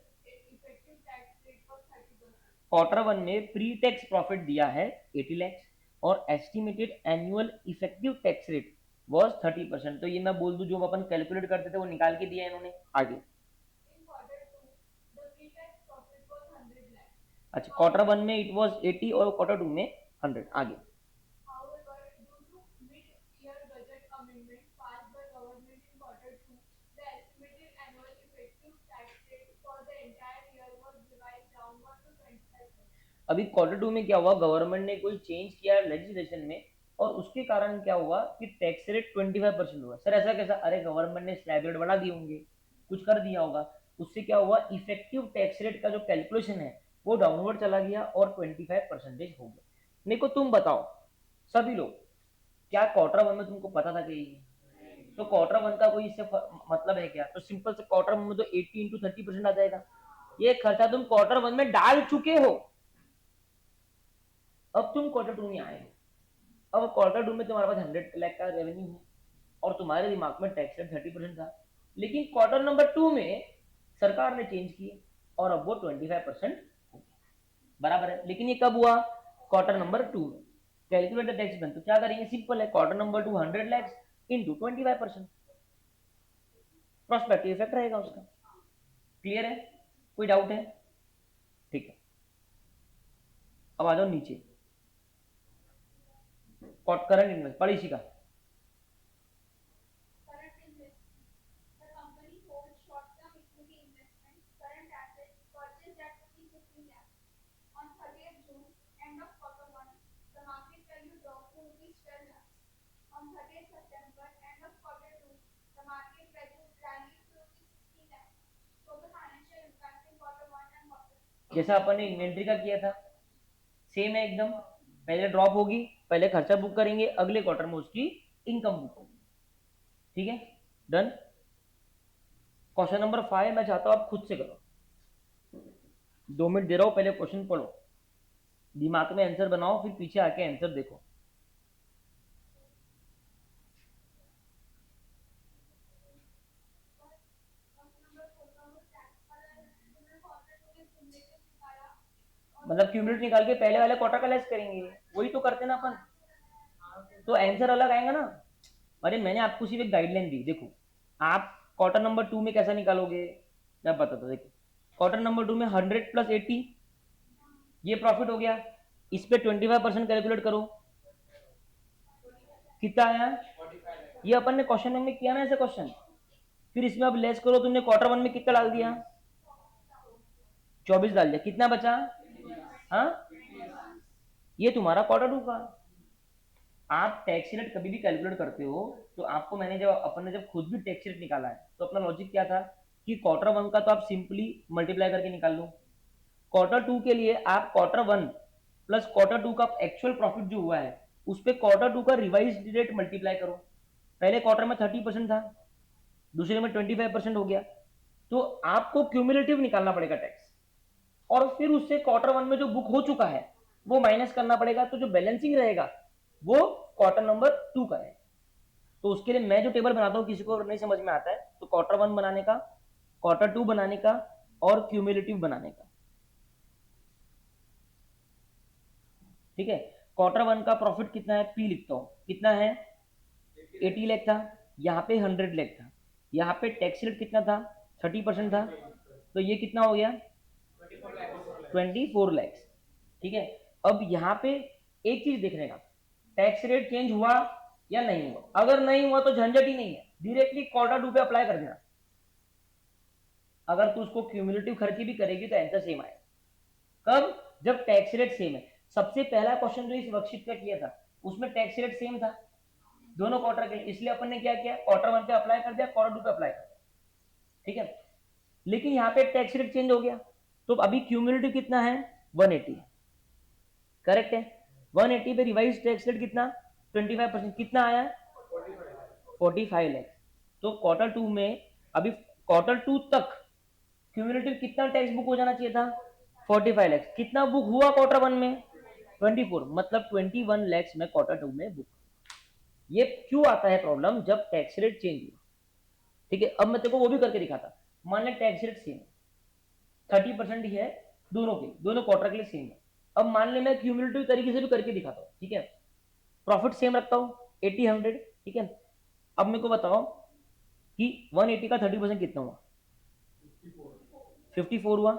effective tax rate was 30%. Quarter 1 में प्री टैक्स प्रॉफिट दिया है 80 लाख और estimated annual effective tax rate was 30%। तो ये मैं बोल दूं जो अपन कैलकुलेट करते थे वो निकाल के दिया है इन्होंने। आगे In quarter two, the pre-tax profit was 100 lakhs. अच्छा, क्वार्टर 1 में इट वाज 80 और क्वार्टर 2 में 100। आगे However, due to mid-year budget amendment passed by government in quarter two, the estimated annual effective tax rate for the entire year was revised downward to 25%. अभी क्वार्टर 2 में क्या हुआ, गवर्नमेंट ने कोई चेंज किया लेजिस्लेशन में और उसके कारण क्या हुआ कि टैक्स रेट 25% हुआ। सर ऐसा कैसा? अरे गवर्नमेंट ने स्लैब रेट बढ़ा दिए होंगे, कुछ कर दिया होगा, उससे क्या हुआ इफेक्टिव टैक्स रेट का जो कैलकुलेशन है वो डाउनवर्ड चला गया और 25% हो गया। मेरे को तुम बताओ सभी लोग, क्या क्वार्टर 1 में तुमको पता था कि तो क्वार्टर वन का कोई इससे मतलब है क्या? तो सिंपल से क्वार्टर वन में तो 80 इंटू 30% आ जाएगा। ये खर्चा तुम क्वार्टर वन में डाल चुके हो, अब तुम क्वार्टर टू में आए हो। अब क्वार्टर टू में तुम्हारे पास 100 लाख का रेवेन्यू है और तुम्हारे दिमाग में टैक्स रेट 30% था, लेकिन क्वार्टर नंबर 2 में सरकार ने चेंज किए और अब वो 25% बराबर है। लेकिन ये कब हुआ? क्वार्टर नंबर 2 में। कैलकुलेट द टैक्स तो क्या करेंगे? सिंपल है, quarter number 2 100 lakh into 25%, prospective effect रहेगा उसका। क्लियर है? कोई डाउट है? ठीक है, अब आ जाओ नीचे। करंट इन्वेस्ट पढ़ इसी का। Current investment. The company holds short-term equity investments, current assets purchased at ₹15 lakh. On 30th June, end of quarter one, the market value dropped to ₹12 lakh. On 30th September, end of quarter two, the market value rallied to ₹16 lakh. So the financial impact in quarter one and quarter two. जैसा अपन ने इन्वेंट्री का किया था सेम है एकदम। पहले ड्रॉप होगी, पहले खर्चा बुक करेंगे, अगले क्वार्टर में उसकी इनकम बुक होगी। ठीक है, डन। क्वेश्चन नंबर 5 मैं चाहता हूं आप खुद से करो। 2 मिनट दे रहा हूं, पहले क्वेश्चन पढ़ो, दिमाग में आंसर बनाओ, फिर पीछे आके आंसर देखो। मतलब क्यूमुलेट निकाल के पहले वाले क्वार्टर का लेस करेंगे, वही तो करते ना अपन, तो आंसर अलग आएगा ना। अरे मैंने आपको सिर्फ एक गाइडलाइन दी, देखो आप क्वार्टर नंबर 2 में कैसा निकालोगे मैं बताता। देखो क्वार्टर नंबर 2 में 100 प्लस 80 ये प्रॉफिट हो गया, इस पे 25% कैलकुलेट करो, कितना आया? ये अपन ने क्वेश्चन में किया ना ऐसे क्वेश्चन। फिर इसमें अब लेस करो, तुमने क्वार्टर वन में कितना डाल दिया? 24 डाल दिया, कितना बचा? हाँ, ये तुम्हारा क्वार्टर टू का। आप टैक्स रेट कभी भी कैलकुलेट करते हो तो आपको मैंने जब अपन ने जब खुद भी टैक्स रेट निकाला है तो अपना लॉजिक क्या था कि क्वार्टर वन का तो आप सिंपली मल्टीप्लाई करके निकाल लो, क्वार्टर टू के लिए आप quarter one plus quarter two का एक्चुअल प्रॉफिट जो हुआ है उस पर क्वार्टर टू का रिवाइज रेट मल्टीप्लाई करो। पहले क्वार्टर में 30% था, दूसरे में 25% हो गया, तो आपको क्यूमुलेटिव निकालना पड़ेगा टैक्स, और फिर उससे क्वार्टर वन में जो बुक हो चुका है वो माइनस करना पड़ेगा, तो जो बैलेंसिंग रहेगा वो क्वार्टर नंबर 2 का है। तो उसके लिए मैं जो टेबल बनाता हूँ, किसी को नहीं समझ में आता है तो क्वार्टर वन बनाने का, क्वार्टर टू बनाने का और क्यूमुलेटिव बनाने का। ठीक है, क्वार्टर वन का प्रॉफिट कितना है पी लिखता हूं, कितना है? 80 लाख था, यहाँ पे 100 लाख था, यहाँ पे टैक्स रेट कितना था? 30% था, तो ये कितना हो गया? 24 लाख। ठीक है, अब यहाँ पे एक चीज देखने का, टैक्स रेट चेंज हुआ या नहीं हुआ? अगर नहीं हुआ तो झंझट ही नहीं है, डायरेक्टली क्वार्टर टू पे अप्लाई कर देना। अगर तू उसको क्यूमुलेटिव खर्ची भी करेगी तो आंसर सेम आएगा। कब? जब टैक्स रेट सेम है। सबसे पहला क्वेश्चन जो इस वर्कशीट का किया था उसमें टैक्स रेट सेम था दोनों क्वार्टर के, इसलिए अपन ने क्या किया, क्वार्टर वन पे अप्लाई कर दिया, क्वार्टर टू पे अप्लाई कर दिया। ठीक है, लेकिन यहाँ पे टैक्स रेट चेंज हो गया, तो अभी क्यूमुलेटिव कितना है? 180 है, करेक्ट है। 180 पे रिवाइज टैक्स रेट कितना? 25%, कितना आया? 45 लाख। तो क्वार्टर टू में, अभी क्वार्टर टू तक क्यूमुलेटिव कितना टैक्स बुक हो जाना चाहिए था? 45 लाख। कितना बुक हुआ क्वार्टर वन में? 24, मतलब 21 लाख में क्वार्टर टू में बुक। ये क्यों आता है प्रॉब्लम? जब टैक्स रेट चेंज हुआ। ठीक है, अब मैं तेरे को वो भी करके दिखाता। मान ले टैक्स रेट सेम 30% ही है, दोनों के, दोनों क्वार्टर के लिए सेम है। अब मान ले मैं क्यूमुलेटिव तरीके से भी करके दिखाता हूँ। ठीक है, प्रॉफिट सेम रखता हूँ 80 100। ठीक है, अब मेरे को बताओ कि 180 का 30% कितना हुआ? 54 हुआ।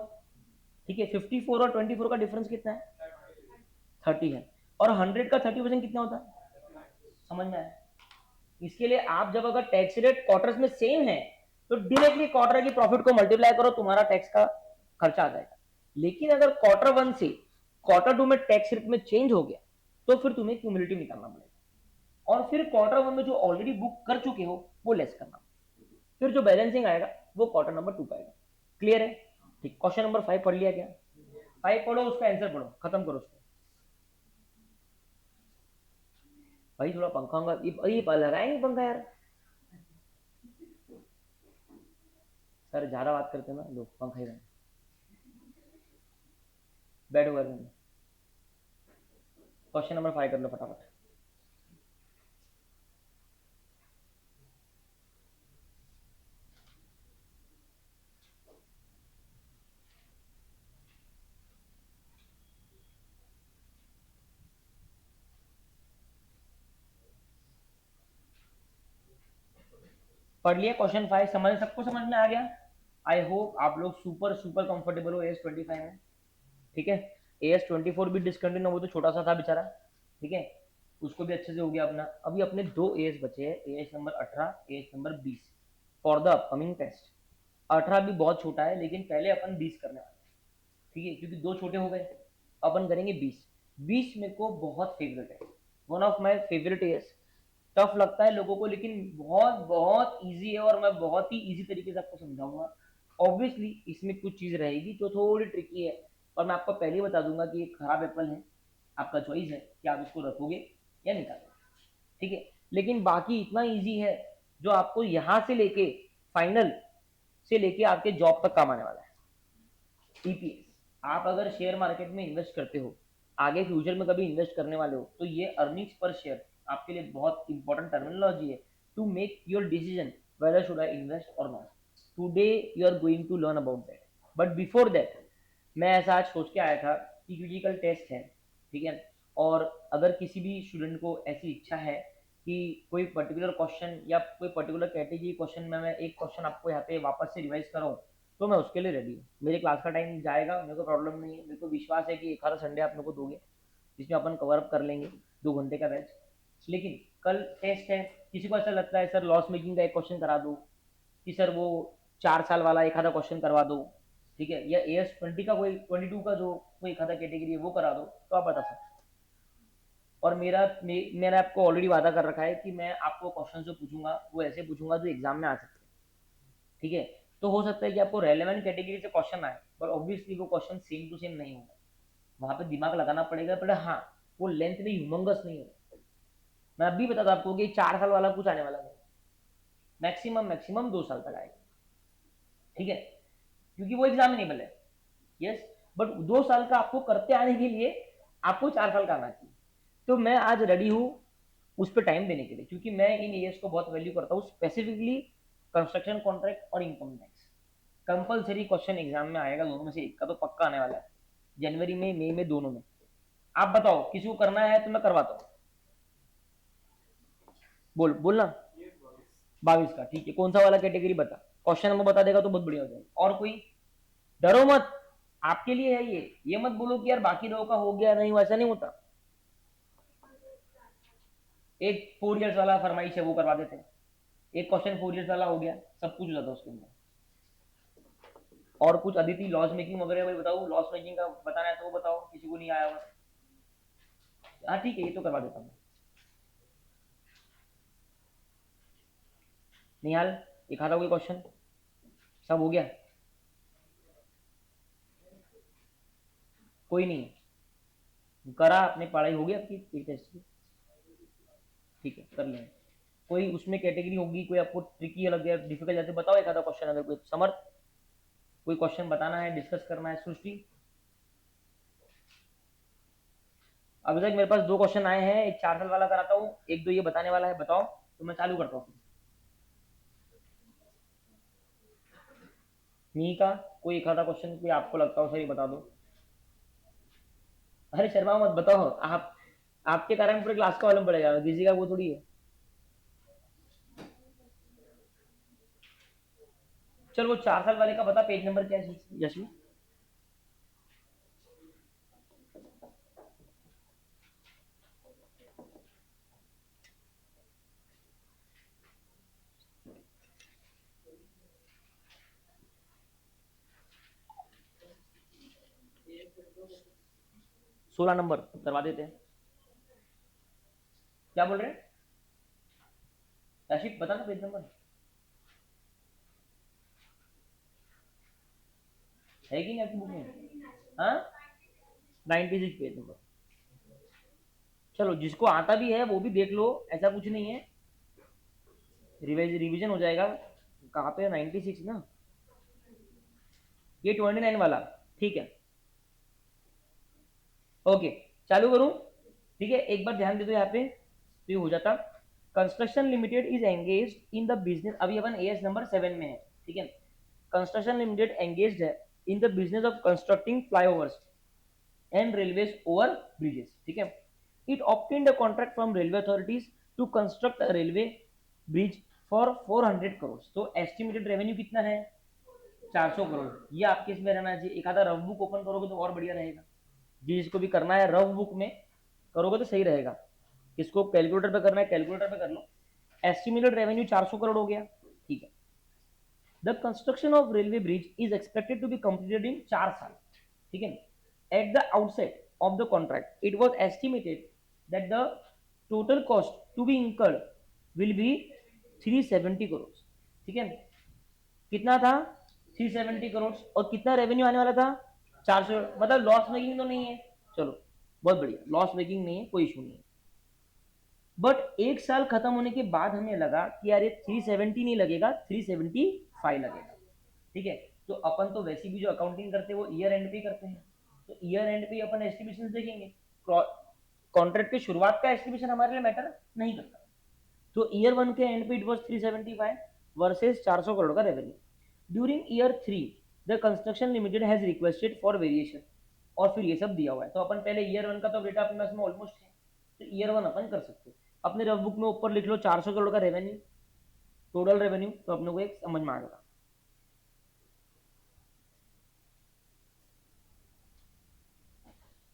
ठीक है, 54 और 24 का डिफरेंस कितना है? 30 है। और 100 का 30% कितना होता है? समझ में आया? इसके लिए आप जब अगर टैक्स रेट क्वार्टर्स में सेम है तो डायरेक्टली क्वार्टर की प्रॉफिट को मल्टीप्लाई करो, तुम्हारा टैक्स का खर्चा आ जाएगा। लेकिन अगर क्वार्टर वन से क्वार्टर टू में टैक्स रेट में चेंज हो गया तो फिर तुम्हें क्यूमुलेटिव निकालना पड़ेगा, और फिर क्वार्टर वन में जो ऑलरेडी बुक कर चुके हो वो लेस करना, फिर जो बैलेंसिंग आएगा वो क्वार्टर नंबर 2 का आएगा। क्लियर है? ठीक, क्वेश्चन नंबर 5 पढ़ लिया क्या? 5 पढ़ो, उसका आंसर पढ़ो, खत्म करो उसको। भाई थोड़ा पंखा ये लगाएंगे पंखा यार। सर ज़्यादा बात करते हैं ना लोग, पंखा ही बंद। बैठो घर में। क्वेश्चन नंबर 5 कर लो फटाफट। पढ़ लिया क्वेश्चन 5? समझ, सबको समझ में आ गया? आई होप आप लोग सुपर सुपर कंफर्टेबल हो AS25 में। ठीक है, AS24 भी डिसकंटिन्यू, वो तो छोटा सा था बेचारा। ठीक है, उसको भी अच्छे से हो गया अपना। अभी अपने 2 AS बचे हैं, AS number 18, AS number 20 for the upcoming test. 18 भी बहुत छोटा है, लेकिन पहले अपन 20 करने वाले हैं। ठीक है, क्योंकि 2 छोटे हो गए, अपन करेंगे 20। 20 मेरे को बहुत फेवरेट है, one of my favourite AS। Tough लगता है लोगों को, लेकिन बहुत बहुत इजी है, और मैं बहुत ही इजी तरीके से आपको समझाऊंगा। ऑब्वियसली इसमें कुछ चीज रहेगी जो थोड़ी ट्रिकी है, और मैं आपको पहले ही बता दूंगा कि ये खराब एप्पल है, आपका चॉइस है कि आप इसको रखोगे या निकालोगे। ठीक है, लेकिन बाकी इतना इजी है जो आपको यहाँ से लेके फाइनल से लेके आपके जॉब तक काम आने वाला है। EPS, आप अगर शेयर मार्केट में इन्वेस्ट करते हो, आगे फ्यूचर में कभी इन्वेस्ट करने वाले हो, तो ये अर्निंग्स पर शेयर आपके लिए बहुत इंपॉर्टेंट टर्मिनोलॉजी है to make your decision whether should I invest or not. Today you are going to learn about that, but before that मैं ऐसा आज सोच के आया था कि क्योंकि कल टेस्ट है, ठीक है, और अगर किसी भी स्टूडेंट को ऐसी इच्छा है कि कोई पर्टिकुलर क्वेश्चन या कोई पर्टिकुलर कैटेगरी क्वेश्चन में मैं एक क्वेश्चन आपको यहाँ पे वापस से रिवाइज कराऊँ, तो मैं उसके लिए रेडी हूँ। मेरे क्लास का टाइम जाएगा, मेरे को प्रॉब्लम नहीं है, मेरे को विश्वास है कि एक आधा संडे आप मेरे को दोगे जिसमें अपन कवर अप कर लेंगे 2 घंटे का बैच। लेकिन कल टेस्ट है, किसी को ऐसा लगता है सर लॉस मेकिंग का एक क्वेश्चन करा दो, कि सर वो 4 साल वाला एक आधा क्वेश्चन करवा दो, ठीक है, या AS20 का कोई 22 का जो कोई एक आधा कैटेगरी है वो करा दो, तो आप बता सकते। और मैंने आपको ऑलरेडी वादा कर रखा है कि मैं आपको क्वेश्चन जो पूछूंगा वो ऐसे पूछूंगा जो एग्जाम में आ सकते हैं। ठीक है, तो हो सकता है कि आपको रेलेवेंट कैटेगरी से क्वेश्चन आए, पर ऑब्वियसली वो क्वेश्चन सेम टू सेम नहीं होगा, वहां पे दिमाग लगाना पड़ेगा। पर हाँ, वो लेंथ में ह्यूमंगस नहीं होगा। मैं अभी बता आपको कि 4 साल वाला कुछ आने वाला नहीं, मैक्सिमम मैक्सिमम 2 साल तक आएगा। ठीक है, क्योंकि वो एग्जामिनेबल है। यस, बट 2 साल का आपको करते आने के लिए आपको 4 साल का आना चाहिए। तो मैं आज रेडी हूँ उस पर टाइम देने के लिए, क्योंकि मैं इन एरियाज को बहुत वैल्यू करता हूँ, स्पेसिफिकली कंस्ट्रक्शन कॉन्ट्रैक्ट और income tax. Compulsory question exam में आएगा, दोनों में से एक का तो पक्का आने वाला है, जनवरी में, मई में, दोनों में। आप बताओ किसी को करना है तो मैं करवाता हूँ। बोलना 22 का, ठीक है, कौन सा वाला कैटेगरी बता, क्वेश्चन नंबर बता देगा तो बहुत बढ़िया हो जाएगा। और कोई, डरो मत, आपके लिए है ये मत बोलो कि यार बाकी लोगों का हो गया, नहीं वैसा नहीं होता। एक 4 इयर्स वाला फरमाइश है, वो करवा देते हैं। एक क्वेश्चन 4 इयर्स वाला हो गया, सब कुछ हो जाता है उसके अंदर। और कुछ अदिति लॉस मेकिंग वगैरह भाई बताओ, लॉस मेकिंग का बताना है तो वो बताओ, किसी को नहीं आया हुआ। हाँ ठीक है, ये तो करवा देता हूँ। निहाल, एक आता कोई क्वेश्चन, सब हो गया? कोई नहीं करा, अपनी पढ़ाई होगी आपकी टेस्ट की? ठीक है, कर लेंगे। कोई उसमें कैटेगरी होगी, कोई आपको ट्रिकी लग गया, डिफिकल्ट जाते बताओ एक आधा क्वेश्चन, अगर कोई समर्थ कोई क्वेश्चन बताना है, डिस्कस करना है। सृष्टि, अभी तक मेरे पास 2 क्वेश्चन आए हैं, एक 4 साल वाला कराता हूँ, एक 2 ये बताने वाला है, बताओ तो मैं चालू करता हूँ। नहीं का कोई एक आधा क्वेश्चन कोई आपको लगता हो सही बता दो। अरे शर्मा मत, बताओ आप, आपके कारण पूरे क्लास का मालूम पड़ेगा, किसी का वो थोड़ी है। चल वो 4 साल वाले का बता, पेज नंबर क्या है यशवी? AS24 16 नंबर करवा देते हैं। क्या बोल रहे हैं राशिद, बता ना पेज नंबर है कि नहीं आपकी बुक में? हाँ, 96 पेज नंबर। चलो जिसको आता भी है वो भी देख लो, ऐसा कुछ नहीं है, रिवीजन हो जाएगा। कहाँ पे 96 ना? ये 29 वाला, ठीक है, ओके, चालू करूं? ठीक है, एक बार ध्यान दे दो यहाँ पे तो ये हो जाता। Construction limited is engage in the business, अभी अपन एएस नंबर 7 में है, ठीक है। कंस्ट्रक्शन लिमिटेड एंगेज है in the business of constructing flyovers and railways over bridges, ठीक है। It obtained a contract from railway authorities to construct a railway bridge for 400 crore. तो एस्टिमेटेड रेवेन्यू कितना है? 400 करोड़। ये आपके इसमें रहना चाहिए। एक आधा रफ बुक ओपन करोगे तो और बढ़िया रहेगा, जिसको भी करना है रफ बुक में करोगे तो सही रहेगा। किसको कैलकुलेटर पे करना है कैलकुलेटर पे कर लो। एस्टिमेटेड रेवेन्यू 400 करोड़ हो गया, ठीक है। The construction of railway bridge is expected to be completed in 4 साल, ठीक है। At the outset of the contract it was estimated that the total cost to be incurred will be 370 crore, ठीक है। कितना था? 370 करोड़। और कितना रेवेन्यू आने वाला था? 400। मतलब लॉस मेकिंग तो नहीं है, चलो बहुत बढ़िया, लॉस मेकिंग नहीं है, कोई इशू नहीं है। बट एक साल खत्म होने के बाद हमें लगा कि यार ये 370 नहीं लगेगा, 375 लगेगा, ठीक है। तो अपन तो वैसे भी जो अकाउंटिंग करते हैं वो ईयर एंड पे करते हैं, तो ईयर एंड पे अपन एस्टिमेशन देखेंगे। कॉन्ट्रैक्ट की शुरुआत का एस्टिमेशन हमारे लिए मैटर नहीं करता। तो ईयर 1 के एंड पे इट वाज 375 वर्सेस 400 करोड़ का revenue. During year 3 the construction limited has requested for variation, और फिर ये सब दिया हुआ है। तो अपन पहले ईयर 1 का तो डेटा अपने पास में ऑलमोस्ट है, तो ईयर 1 अपन कर सकते हैं। अपने रफ बुक में ऊपर लिख लो 400 करोड़ का रेवेन्यू, टोटल रेवेन्यू, तो अपने को एक समझ में आ गया।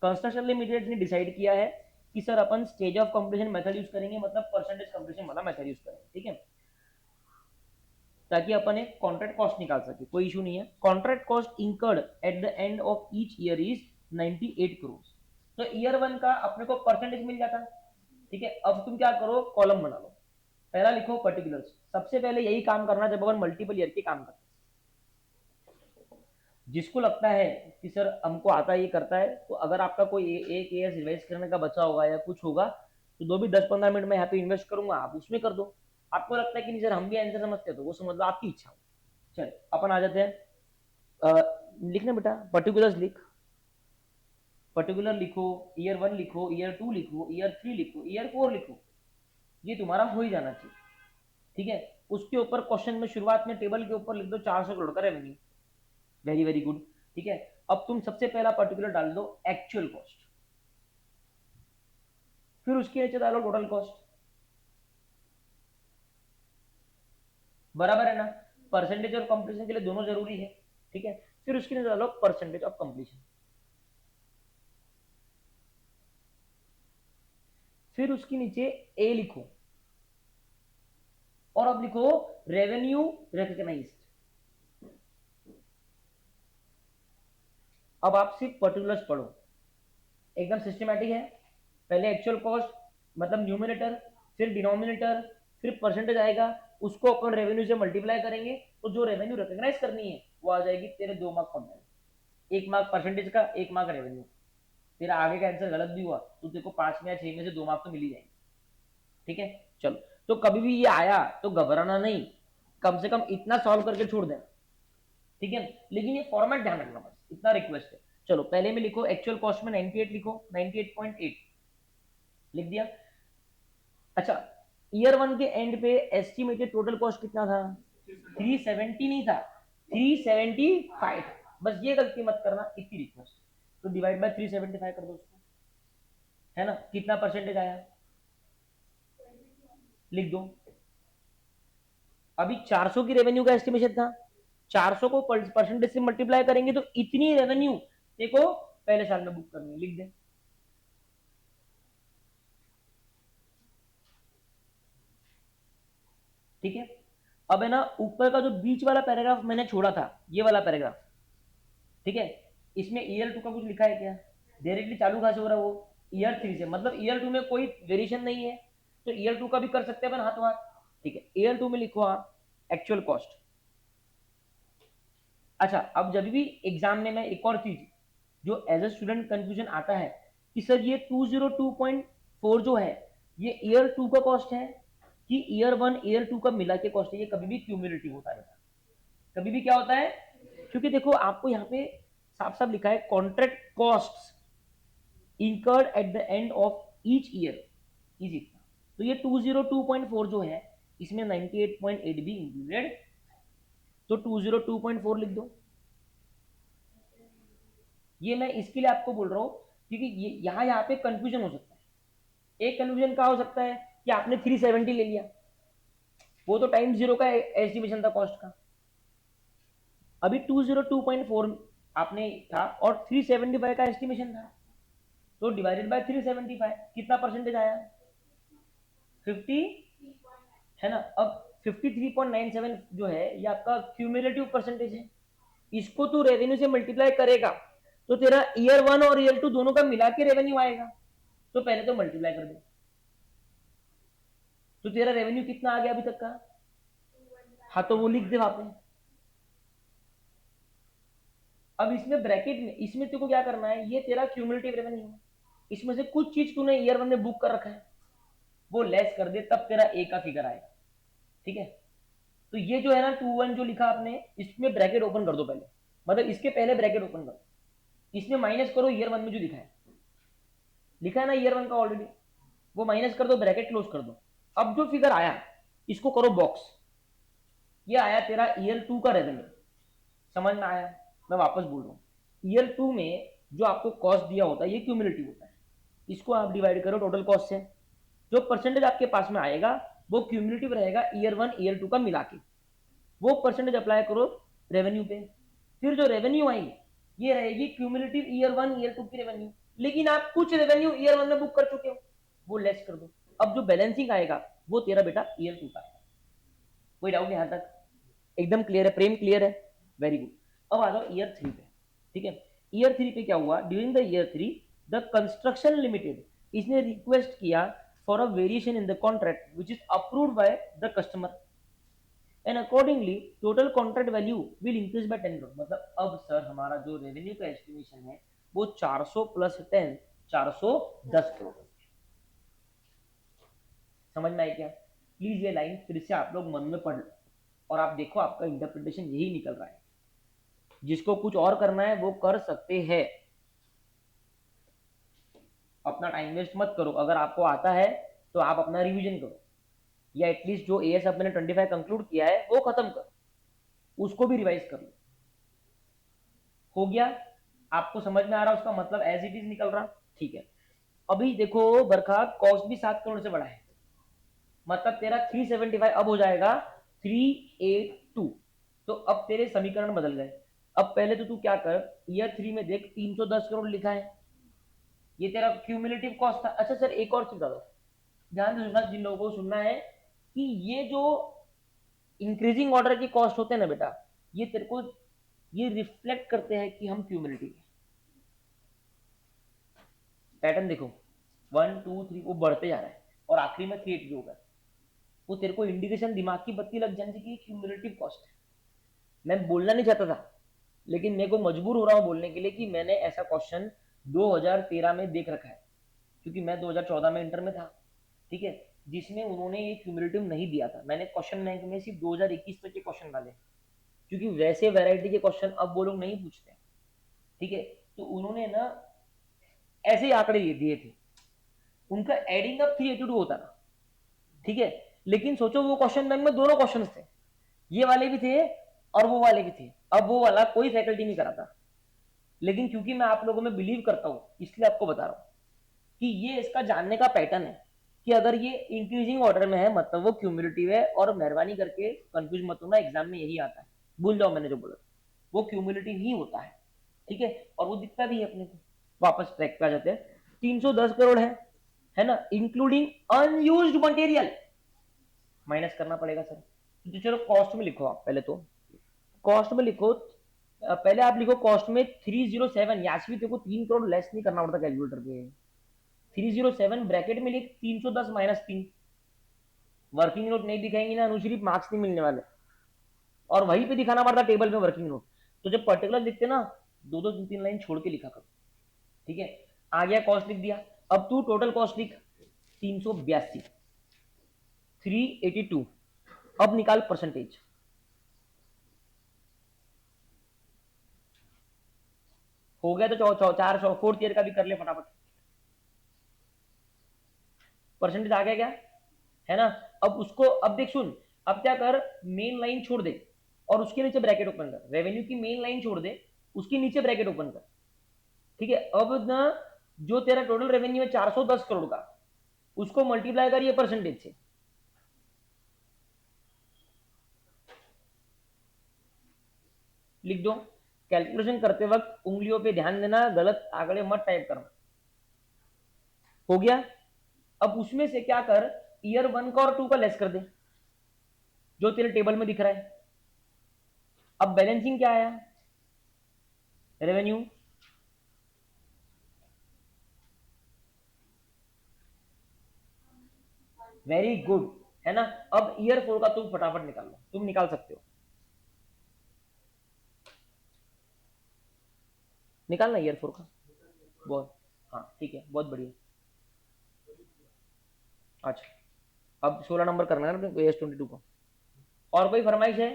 कंस्ट्रक्शन लिमिटेड ने डिसाइड किया है कि sir upon stage of completion method use करेंगे, मतलब परसेंटेज कंप्लीशन वाला मेथड यूज करेंगे, ठीक है, ताकि अपन एक कॉन्ट्रैक्ट कॉस्ट निकाल सके। कोई इशू नहीं है। Contract cost incurred at the end of each year is 98 crore. तो ईयर 1 का अपने को परसेंटेज मिल जाता, ठीक है। अब तुम क्या करो, कॉलम बना लो, पहला लिखो पर्टिकुलर्स। सबसे पहले यही काम करना जब अपन मल्टीपल ईयर के काम करते हैं। जिसको लगता है कि सर हमको आता ये करता है, तो अगर आपका कोई एक एएस रिवाइज करने का बचा होगा या कुछ होगा तो दो भी 10-15 मिनट में यहाँ पे इन्वेस्ट करूंगा, आप उसमें कर दो। आपको लगता है कि नहीं सर हम भी आंसर समझते हैं तो वो समझ लो, आपकी इच्छा हो। चल अपन आ जाते हैं। लिखना बेटा पर्टिकुलर्स लिख, पर्टिकुलर लिखो, ईयर 1 लिखो, ईयर 2 लिखो, ईयर 3 लिखो, ईयर 4 लिखो, ये तुम्हारा हो ही जाना चाहिए, ठीक है। उसके ऊपर क्वेश्चन में शुरुआत में टेबल के ऊपर लिख दो 400 करोड़ का रेवेन्यू, वेरी वेरी गुड, ठीक है। अब तुम सबसे पहला पर्टिकुलर डाल दो एक्चुअल कॉस्ट, फिर उसके नीचे डालो टोटल कॉस्ट, बराबर है ना। परसेंटेज ऑफ कंप्लीशन के लिए दोनों जरूरी है, ठीक है। फिर उसके नीचे डालो परसेंटेज ऑफ कंप्लीशन, फिर उसके नीचे ए लिखो, और अब लिखो रेवेन्यू रिकॉग्नाइज्ड। अब आप सिर्फ पर्टिकुलर्स पढ़ो, एकदम सिस्टमैटिक है। पहले एक्चुअल कॉस्ट मतलब न्यूमिनेटर, फिर डिनोमिनेटर, फिर परसेंटेज आएगा, उसको अपन रेवेन्यू से मल्टीप्लाई करेंगे, तो जो रेवेन्यू रिकॉग्नाइज करनी है वो आ जाएगी तेरे 2 मार्क कम जाएंगे, 1 मार्क परसेंटेज का, 1 मार्क रेवेन्यू। तेरा आगे का आंसर गलत भी हुआ तो तेरे को 5 में या 6 में से 2 मार्क तो मिल ही जाएंगे, ठीक है। चलो, तो कभी भी ये आया तो घबराना नहीं, कम से कम इतना सॉल्व करके छोड़ देना, ठीक है। लेकिन ये फॉर्मेट ध्यान रखना, बस इतना रिक्वेस्ट है। चलो पहले में लिखो एक्चुअल कॉस्ट में 98 लिखो, 98.8 लिख दिया। अच्छा, ईयर 1 के एंड पे एस्टिमेटेड टोटल कॉस्ट कितना था? 370 नहीं था, 375। बस ये गलती मत करना, इतनी रिक्वेस्ट। तो डिवाइड बाय 375 कर दो उसको, है ना। कितना परसेंटेज आया लिख दो। अभी 400 की रेवेन्यू का एस्टिमेशन था, 400 को परसेंटेज से मल्टीप्लाई करेंगे तो इतनी रेवेन्यू देखो पहले साल में बुक करनी, लिख दे। ठीक है। अब है ना, ऊपर का जो बीच वाला पैराग्राफ मैंने छोड़ा था, ये वाला पैराग्राफ, ठीक है, इसमें ईयर 2 का कुछ लिखा है क्या? डायरेक्टली चालू कहां से हो रहा है वो? ईयर 3 से। मतलब ईयर 2 में कोई वेरिएशन नहीं है, तो ईयर 2 का भी कर सकते हैं अपन हाथों हाथ, ठीक है। ईयर 2 में लिखो आप एक्चुअल कॉस्ट। अच्छा, अब जब भी एग्जाम में मैं एक और चीज जो एज ए स्टूडेंट कंफ्यूजन आता है कि सर ये 202.4 जो है ये ईयर 2 का कॉस्ट है कि ईयर 1 ईयर 2 का मिला के कॉस्ट है, ये कभी भी क्यूमुलेटिव होता है। कभी भी क्या होता है? क्योंकि देखो आपको यहाँ पे साफ साफ लिखा है contract costs incurred at the end of each year is इतना, तो ये 202.4 जो है इसमें 98.8 भी इंक्लूडेड, तो 202.4 लिख दो। ये मैं इसके लिए आपको बोल रहा हूँ क्योंकि ये यहाँ पे कंफ्यूजन हो सकता है। एक कंफ्यूजन क्या हो सकता है कि आपने 370 ले लिया, वो तो टाइम जीरो का एस्टिमेशन था कॉस्ट का, अभी 202.4 आपने था और 375 का एस्टिमेशन था, तो डिवाइडेड बाय 375 कितना परसेंटेज आया, 50 है ना। अब 53.97 जो है ये आपका क्यूमुलेटिव परसेंटेज है, इसको तू रेवेन्यू से मल्टीप्लाई करेगा तो तेरा ईयर 1 और ईयर 2 दोनों का मिला के रेवेन्यू आएगा, तो पहले तो मल्टीप्लाई कर दे, तो तेरा रेवेन्यू कितना आ गया अभी तक का, हाँ तो वो लिख दे वहां पे। अब इसमें ब्रैकेट में इसमें तेरे को क्या करना है, ये तेरा क्यूमुलेटिव रेवेन्यू है, इसमें से कुछ चीज तूने ईयर 1 में बुक कर रखा है वो लेस कर दे, तब तेरा ए का फिगर आएगा, ठीक है। तो ये जो है ना 21 जो लिखा आपने, इसमें ब्रैकेट ओपन कर दो पहले, मतलब इसके पहले ब्रैकेट ओपन करो, इसमें माइनस करो ईयर 1 में जो लिखा है ना ईयर 1 का ऑलरेडी, वो माइनस कर दो, ब्रैकेट क्लोज कर दो। अब जो फिगर आया इसको करो बॉक्स, ये आया तेरा ईयर 2 का रेवेन्यू, समझ में आया, मैं वापस बोल रहा हूँ, ईयर 2 में जो आपको कॉस्ट दिया होता है ये क्यूमुलेटिव होता है, इसको आप डिवाइड करो टोटल कॉस्ट से, जो परसेंटेज आपके पास में आएगा वो क्यूमुलेटिव रहेगा ईयर 1 ईयर 2 का मिला के, वो परसेंटेज अप्लाई करो रेवेन्यू पे, फिर जो रेवेन्यू आएगी ये रहेगी क्यूमुलेटिव ईयर 1 ईयर 2 की रेवेन्यू, लेकिन आप कुछ रेवेन्यू ईयर 1 में बुक कर चुके हो वो लेस कर दो, अब जो बैलेंसिंग आएगा वो तेरा बेटा ईयर 2 का है। कोई डाउट नहीं यहां तक, एकदम क्लियर है, प्रेम क्लियर है, वेरी गुड। अब आ जाओ ईयर 3 पे, ठीक है। ईयर 3 पे क्या हुआ, during the year 3 the construction limited इसने रिक्वेस्ट किया for a variation in the contract which is approved by the customer and accordingly total contract value will increase by 10 crore, मतलब अब सर हमारा जो रेवेन्यू का एस्टिमेशन है वो 400 प्लस 10 410 करोड़। समझ में आई क्या, प्लीज ये लाइन फिर से आप लोग मन में पढ़ लो और आप देखो आपका इंटरप्रिटेशन यही निकल रहा है, जिसको कुछ और करना है वो कर सकते हैं, अपना टाइम वेस्ट मत करो, अगर आपको आता है तो आप अपना रिवीजन करो, या एटलीस्ट जो एएस अपने 25 कंक्लूड किया है वो खत्म करो, उसको भी रिवाइज कर लो। हो गया, आपको समझ में आ रहा उसका मतलब एज इट इज निकल रहा, ठीक है। अभी देखो बरखा कॉस्ट भी 7 करोड़ से बड़ा है, मतलब तेरा 375 अब हो जाएगा 382, तो अब तेरे समीकरण बदल गए। अब पहले तो तू क्या कर, ईयर 3 में देख 310 करोड़ लिखा है, ये तेरा क्यूमुलेटिव कॉस्ट था। अच्छा सर एक और चीज बता दो, ध्यान से सुनना, जिन लोगों को सुनना है कि ये जो इंक्रीजिंग ऑर्डर की कॉस्ट होते हैं ना बेटा, ये तेरे को ये रिफ्लेक्ट करते हैं कि हम क्यूमुलेटिव पैटर्न देखो 1 2 3 वो बढ़ते जा रहा है और आखिरी में 380 होगा, वो तेरे को इंडिकेशन दिमाग की बत्ती लग जाने की क्यूमुलेटिव कॉस्ट है। मैं बोलना नहीं चाहता था लेकिन मेरे को मजबूर हो रहा हूँ बोलने के लिए कि मैंने ऐसा क्वेश्चन 2013 में देख रखा है, क्योंकि मैं 2014 में इंटर में था, ठीक है, जिसमें उन्होंने ये क्यूमुलेटिव नहीं दिया था। मैंने क्वेश्चन बैंक में सिर्फ 2021 तक के क्वेश्चन डाले, क्योंकि वैसे वैरायटी के क्वेश्चन अब वो लोग नहीं पूछते, ठीक है, तो उन्होंने ना ऐसे ही आंकड़े दिए थे, उनका एडिंग अप 382 होता था, ठीक है, लेकिन सोचो वो क्वेश्चन बैंक में दोनों क्वेश्चन थे, ये वाले भी थे और वो वाले भी थे, अब वो वाला कोई फैकल्टी नहीं कराता, लेकिन क्योंकि मैं आप लोगों में बिलीव करता हूं इसलिए आपको बता रहा हूं कि ये इसका जानने का पैटर्न है कि अगर ये इंक्रीजिंग ऑर्डर में है मतलब वो क्यूमुलेटिव है, और मेहरबानी करके कंफ्यूज मत होना, एग्जाम में यही आता है, भूल जाओ मैंने जो बोला, वो क्यूमुलेटिव ही होता है, ठीक है, और वो दिखता भी है अपने को। वापस ट्रैक पे आ जाते हैं, 310 करोड़ है ना, इंक्लूडिंग अनयूज्ड मटेरियल, माइनस करना पड़ेगा सर, तो चलो कॉस्ट में लिखो, आप पहले तो कॉस्ट में लिखो, पहले आप लिखो कॉस्ट में 307, यासवी तेरे को 3 करोड़ लेस नहीं करना पड़ता कैलकुलेटर पे, 307 ब्रैकेट में लिख 310 माइनस 3, वर्किंग नोट नहीं दिखाएंगे ना अनुश्री, मार्क्स नहीं मिलने वाले, और वहीं पे दिखाना पड़ता टेबल में वर्किंग नोट, तो जब पर्टिकुलर लिखते ना 2-2 3-3 लाइन छोड़ के लिखा करो, ठीक है। आ गया कॉस्ट लिख दिया, अब तू टोटल कॉस्ट लिख 382, 382, अब निकाल परसेंटेज, हो गया तो 400 फोर्थ ईयर का भी कर ले फटाफट। परसेंटेज आ गया क्या, है ना। अब उसको अब देख सुन, अब क्या कर, मेन लाइन छोड़ दे और उसके नीचे ब्रैकेट ओपन कर, रेवेन्यू की मेन लाइन छोड़ दे, उसके नीचे ब्रैकेट ओपन कर, ठीक है। अब ना जो तेरा टोटल रेवेन्यू है 410 करोड़ का, उसको मल्टीप्लाई कर ये परसेंटेज से, लिख दो। कैलकुलेशन करते वक्त उंगलियों पे ध्यान देना, गलत आंकड़े मत टाइप करना। हो गया। अब उसमें से क्या कर, ईयर 1 का और 2 का लेस कर दे, जो तेरे टेबल में दिख रहा है। अब बैलेंसिंग क्या आया, रेवेन्यू, वेरी गुड, है ना। अब ईयर 4 का तुम फटाफट निकाल लो, तुम निकाल सकते हो, निकालना ईयर 4 का। बहुत, हाँ ठीक है, बहुत बढ़िया। अच्छा, अब 16 नंबर करना है ना AS22 को। और कोई फरमाइश है,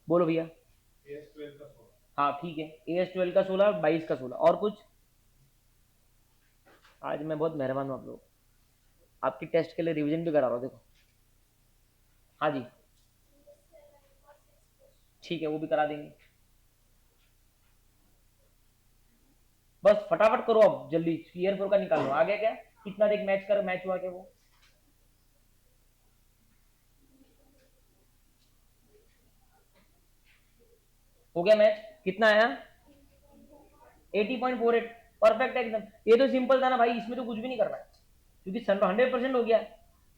बोलो भैया। हाँ ठीक है, AS12 का 16, 22 का 16, और कुछ। आज मैं बहुत मेहरबान हूँ आप लोग, आपकी टेस्ट के लिए रिवीजन भी करा रहा हूँ, देखो। हाँ जी, ठीक है, वो भी करा देंगे। बस फटाफट करो अब जल्दी, ईयर 4 का निकाल लो। आ गया क्या, कितना देख, मैच कर, मैच हुआ क्या वो। हो गया मैच, कितना आया, 80.48, परफेक्ट एकदम। ये तो सिंपल था ना भाई, इसमें तो कुछ भी नहीं करना है, क्योंकि 100% हो गया।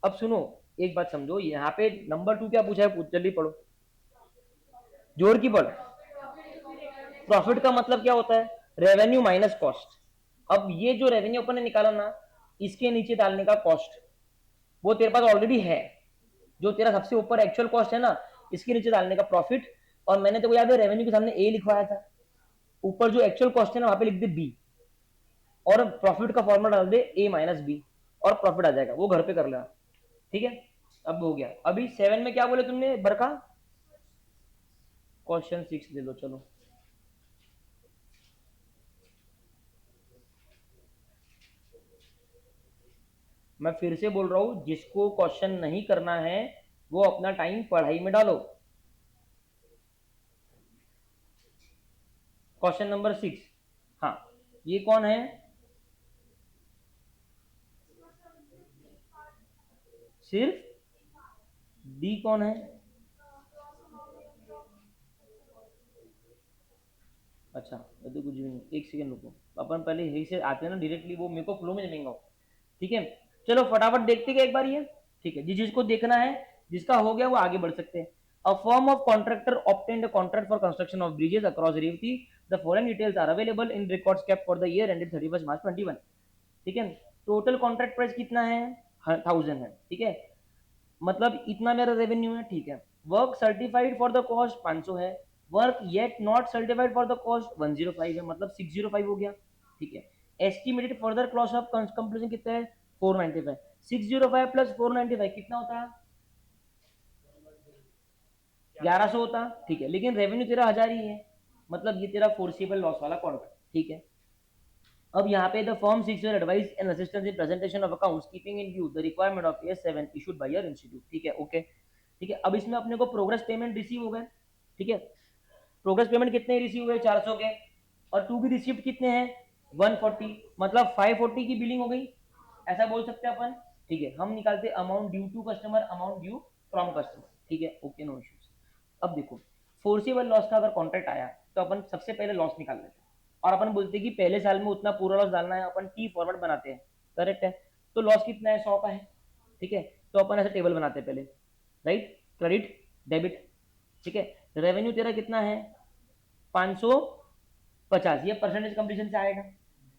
अब सुनो, एक बात समझो, यहाँ पे नंबर 2 क्या पूछा है, जल्दी पढ़ो, जोर की पढ़। प्रॉफिट का मतलब क्या होता है, रेवेन्यू माइनस कॉस्ट। अब ये जो रेवेन्यू अपन ने निकाला ना, इसके नीचे डालने का कॉस्ट, वो तेरे पास ऑलरेडी है, जो तेरा सबसे ऊपर एक्चुअल कॉस्ट है ना, इसके नीचे डालने का प्रॉफिट। और मैंने तो याद है रेवेन्यू के सामने ए लिखवाया था, ऊपर जो एक्चुअल कॉस्ट है ना वहां पे लिख दे बी, और प्रॉफिट का फॉर्मूला डाल दे ए माइनस बी, और प्रॉफिट आ जाएगा, वो घर पे कर लेना, ठीक है। अब हो गया। अभी 7 में क्या बोले तुमने बरका, क्वेश्चन 6 दे दो चलो। मैं फिर से बोल रहा हूं, जिसको क्वेश्चन नहीं करना है वो अपना टाइम पढ़ाई में डालो। क्वेश्चन नंबर 6, हाँ, ये कौन है, सिर्फ डी कौन है, अच्छा ये तो कुछ भी नहीं, एक सेकंड रुको, अपन पहले यही से आते हैं ना डायरेक्टली, वो मेरे को फ्लो में जमेगा, ठीक है। चलो फटाफट देखते हैं एक बार ये, ठीक है, जिस जिसको देखना है, जिसका हो गया वो आगे बढ़ सकते हैं। A firm of contractor obtained a contract for construction of bridges across Revati, the following details are available in records kept for the year ended 31 March 21, ठीक है। टोटल कॉन्ट्रैक्ट प्राइस कितना है, 1000 है, ठीक है, मतलब इतना मेरा रेवेन्यू है, ठीक है। Work certified for the cost 500 है, work yet not certified for the cost 105 है, मतलब 605 हो गया, ठीक है। Estimated further cost of completion कितना है, 495, 605 प्लस 495 कितना होता है, 1100 होता, ठीक है। लेकिन रेवेन्यू तेरा 1000 ही है, मतलब ये तेरा फोर्सिबल लॉस वाला कॉन्ट्रैक्ट, ठीक है। अब यहाँ पे the firm seeks your advice and assistance in presentation of accounts keeping in view the requirement of AS7 issued by your institute, ठीक है, ओके, ठीक है। अब इसमें अपने को प्रोग्रेस पेमेंट रिसीव हो गए, ठीक है। प्रोग्रेस पेमेंट कितने रिसीव हुए, 400 के, और टू की रिसिप्ट कितने हैं, 140, मतलब 540 की बिलिंग हो गई, ऐसा बोल सकते हैं अपन, ठीक है। हम निकालते amount due to customer, amount due from customer, ठीक है, ओके, नो इश्यूज। अब देखो, फोर्सिबल लॉस का अगर कॉन्ट्रैक्ट आया तो अपन सबसे पहले लॉस निकाल लेते हैं, और अपन बोलते हैं कि पहले साल में उतना पूरा लॉस डालना है, अपन टी फॉर्मेट बनाते हैं, करेक्ट है। तो लॉस कितना है, 100 का है, ठीक है। तो अपन ऐसे टेबल बनाते हैं पहले, राइट, क्रेडिट डेबिट, ठीक है। रेवेन्यू तेरा कितना है, 550, ये परसेंटेज कंप्लीशन से आएगा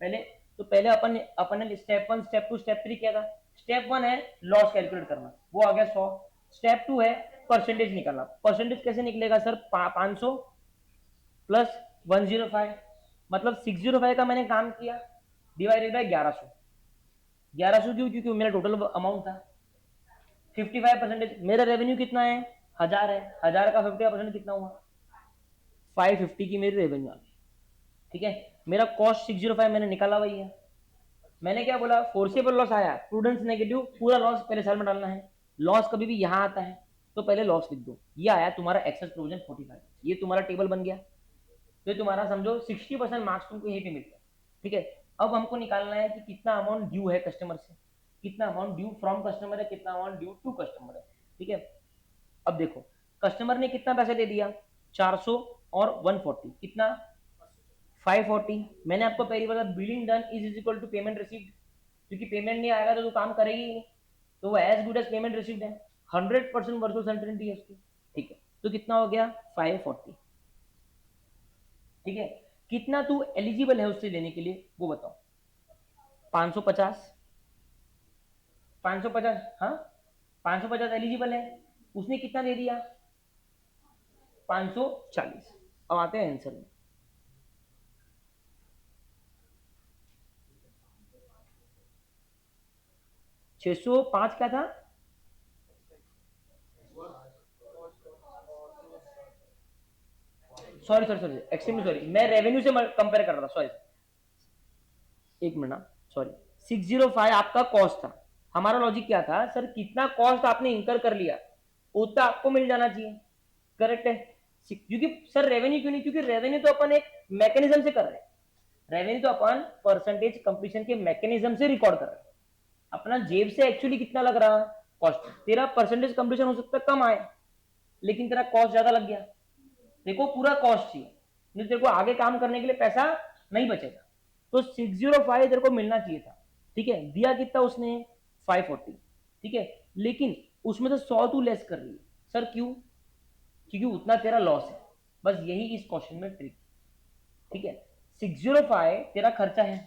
पहले। तो पहले अपन ने स्टेप 1 स्टेप 2 स्टेप 3 किया था। स्टेप 1 है लॉस कैलकुलेट करना, वो आ गया 100। स्टेप 2 है परसेंटेज निकालना, परसेंटेज कैसे निकलेगा सर, 500 प्लस 105, मतलब 605 का मैंने काम किया डिवाइडेड बाय 1100, 1100 क्यों, क्योंकि मेरा टोटल अमाउंट था 55%। मेरा रेवेन्यू कितना है, 1000 है, 1000 का 55% कितना हुआ, 550 की मेरी रेवेन्यू आ गई, ठीक है, मेरा कॉस्ट 605 मैंने निकाला वही है। मैंने क्या बोला, फोर्सेबल लॉस आया, प्रूडेंस नेगेटिव, पूरा लॉस पहले साल में डालना है। लॉस कभी भी यहाँ आता है तो पहले लॉस लिख दो। ये आया तुम्हारा एक्सेस प्रोविजन 45, ये तुम्हारा टेबल बन गया। तो तुम्हारा समझो 60% मार्क्स तुमको यहीं पे मिलते हैं। ठीक है, अब हमको निकालना है कि कितना अमाउंट ड्यू है कस्टमर से, कितना अमाउंट ड्यू फ्रॉम कस्टमर है, कितना अमाउंट ड्यू टू कस्टमर है। ठीक है, अब देखो कस्टमर ने कितना पैसा दे दिया, 400 और 140, कितना 540। मैंने आपको पहली बार billing done is equal to payment received, क्योंकि पेमेंट नहीं आएगा तो काम करेगी ही नहीं, तो वो as good as payment received है, 100% वर्चुअल सर्टेनिटी है उसकी। ठीक है, तो कितना हो गया 540। ठीक है, कितना तू एलिजिबल है उससे लेने के लिए वो बताओ। 550, 550, हाँ 550 एलिजिबल है, उसने कितना दे दिया 540। अब आते हैं आंसर में। 605 क्या था, sorry sorry sorry extremely sorry, मैं रेवेन्यू से कंपेयर कर रहा था, सॉरी एक मिनट, सॉरी 605 आपका कॉस्ट था। हमारा लॉजिक क्या था सर, कितना कॉस्ट आपने इंकर कर लिया उतना आपको मिल जाना चाहिए, करेक्ट है। क्योंकि सर रेवेन्यू क्यों नहीं, क्योंकि रेवेन्यू तो अपन एक मैकेनिज्म से कर रहे हैं, रेवेन्यू तो अपन परसेंटेज कंप्लीशन के मैकेनिज्म से रिकॉर्ड कर रहे हैं। अपना जेब से एक्चुअली कितना लग रहा कॉस्ट, तेरा परसेंटेज कंप्लीशन हो सकता है कम आए लेकिन तेरा कॉस्ट ज्यादा लग गया। देखो पूरा कॉस्ट चाहिए, नहीं तेरे को आगे काम करने के लिए पैसा नहीं बचेगा। तो 605 तेरे को मिलना चाहिए था। ठीक है, दिया कितना उसने 540। ठीक है, लेकिन उसमें तो 100 तू लेस कर रही है सर, क्यों, क्योंकि उतना तेरा लॉस है। बस यही इस क्वेश्चन में ट्रिक। ठीक है, 605 तेरा खर्चा है,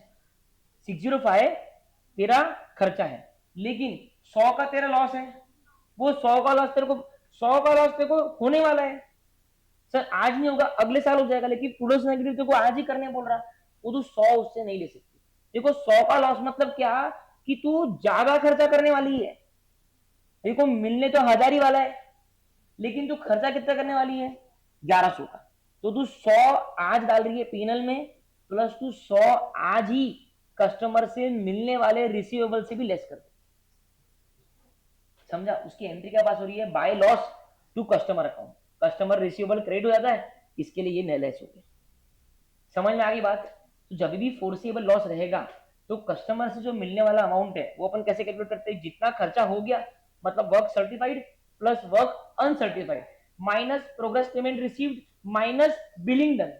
605 तेरा खर्चा है, लेकिन 100 का तेरा लॉस है। वो 100 का लॉस तेरे को, 100 का लॉस तेरे को होने वाला है सर, आज नहीं होगा अगले साल हो जाएगा, लेकिन प्रूडेंस नेगेटिव तेरे को आज ही करने बोल रहा है, वो तू 100 उससे नहीं ले सकती। देखो 100 का लॉस मतलब क्या, कि तू ज्यादा खर्चा करने वाली है। देखो मिलने तो 1000 ही वाला है, लेकिन तू खर्चा कितना करने वाली है 1100 का। तो तू 100 आज डाल रही है पीनल में, प्लस तू 100 आज ही कस्टमर से मिलने वाले रिसीवेबल से भी लेस कर दे। समझा, उसकी एंट्री क्या पास हो रही है, by loss to customer account, customer receivable credit हो जाता है, इसके लिए ये लेस हो गया। समझ में आ गई बात। तो जब भी फोर्सेबल लॉस रहेगा तो कस्टमर से जो मिलने वाला अमाउंट है वो अपन कैसे कैलकुलेट करते हैं, जितना खर्चा हो गया मतलब work certified plus work uncertified minus progress payment received minus billing done,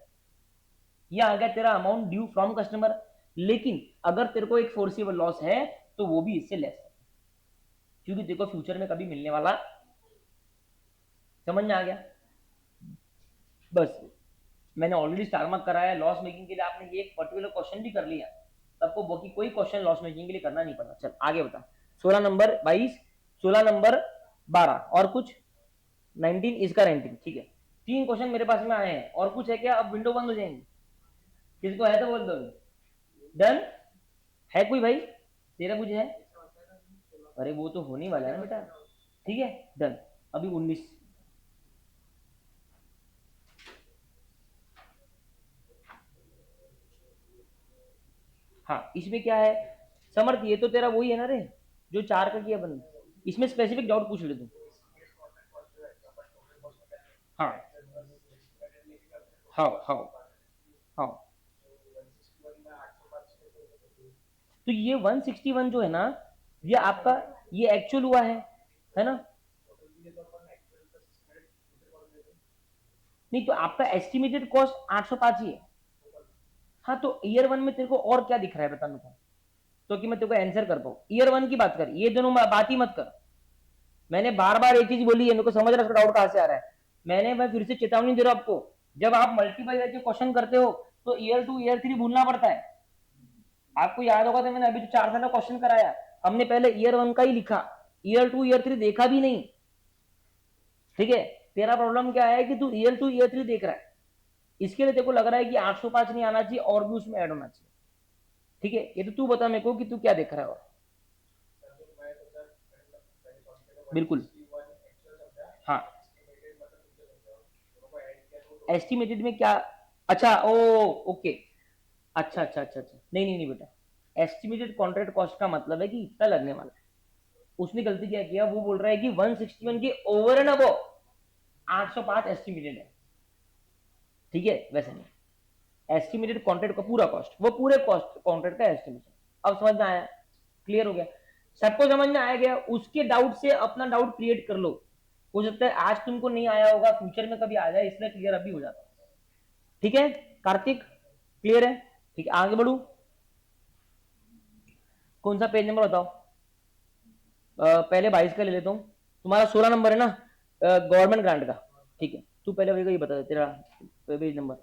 ये आ गया तेरा अमाउंट ड्यू फ्रॉम कस्टमर। लेकिन अगर तेरे को एक फोर्सेबल लॉस है तो वो भी इससे लेस है, क्योंकि देखो फ्यूचर में कभी मिलने वाला। समझ में आ गया। बस मैंने ऑलरेडी स्टार मार्क कराया लॉस मेकिंग के लिए, आपने ये एक पर्टिकुलर क्वेश्चन भी कर लिया, सबको बाकी कोई क्वेश्चन लॉस मेकिंग के लिए करना नहीं पड़ा। चल आगे बता, 16 नंबर 22, 16 नंबर 12 और कुछ 19 इसका 19। ठीक है, 3 क्वेश्चन मेरे पास में आए हैं, और कुछ है क्या, अब विंडो बंद हो जाएंगे, किसको है तो बोल दो। डन है कोई भाई, तेरा कुछ है, अरे वो तो होने वाला है ना बेटा। ठीक है डन, अभी 19। हाँ इसमें क्या है समर्थ, ये तो तेरा वही है ना रे जो 4 का किया बंद, इसमें स्पेसिफिक डाउट पूछ ले तू। हाँ हाँ हाँ हाँ, तो ये 161 जो है ना, ये आपका ये एक्चुअल हुआ है ना। नहीं तो आपका एस्टिमेटेड कॉस्ट 805 ही है। हाँ तो ईयर 1 में तेरे को और क्या दिख रहा है बता मेरे को, तो कि मैं तेरे को आंसर कर पाऊँ। ईयर 1 की बात कर, ये दोनों बात ही मत कर। मैंने बार बार एक चीज बोली है, मेरे को समझ रहा है डाउट कहां से आ रहा है। मैं फिर से चेतावनी दे रहा हूं आपको, जब आप मल्टीपल ईयर के क्वेश्चन करते हो तो ईयर 2 ईयर 3 भूलना पड़ता है। आपको याद होगा तो मैंने अभी जो 4 साल का क्वेश्चन कराया, हमने पहले ईयर 1 का ही लिखा, ईयर 2 ईयर 3 देखा भी नहीं। ठीक है, तेरा प्रॉब्लम क्या है कि तू ईयर 2 ईयर 3 देख रहा है, इसके लिए तेरे को लग रहा है कि 805 नहीं आना चाहिए और भी उसमें ऐड होना चाहिए। ठीक है, ये तो तू बता मेरे को कि तू क्या देख रहा है। और बिल्कुल हाँ, एस्टिमेटेड में क्या, अच्छा ओ ओके, अच्छा अच्छा अच्छा अच्छा, नहीं नहीं नहीं बेटा, एस्टिमेटेड कॉन्ट्रैक्ट कॉस्ट का मतलब है कि इतना लगने वाला है। उसने गलती क्या किया, वो बोल रहा है कि 161 के ओवर एंड अबव 805 एस्टिमेटेड है। ठीक है, वैसे नहीं, एस्टिमेटेड कॉन्ट्रैक्ट का पूरा कॉस्ट, वो पूरे कॉस्ट कॉन्ट्रैक्ट का एस्टिमेशन। अब समझ में आया, क्लियर हो गया, सबको समझ में आ गया। उसके डाउट से अपना डाउट क्रिएट कर लो, हो सकता है आज तुमको नहीं आया होगा, फ्यूचर में कभी आ जाए, इसलिए क्लियर अभी हो जाता। ठीक है कार्तिक, क्लियर है? ठीक है, आगे बढ़ू, कौन सा पेज नंबर बताओ? पहले 22 का ले लेता हूँ, तुम्हारा 16 नंबर है ना, गवर्नमेंट ग्रांट का। ठीक है, तू पहले वही ये बता दे तेरा पेज नंबर।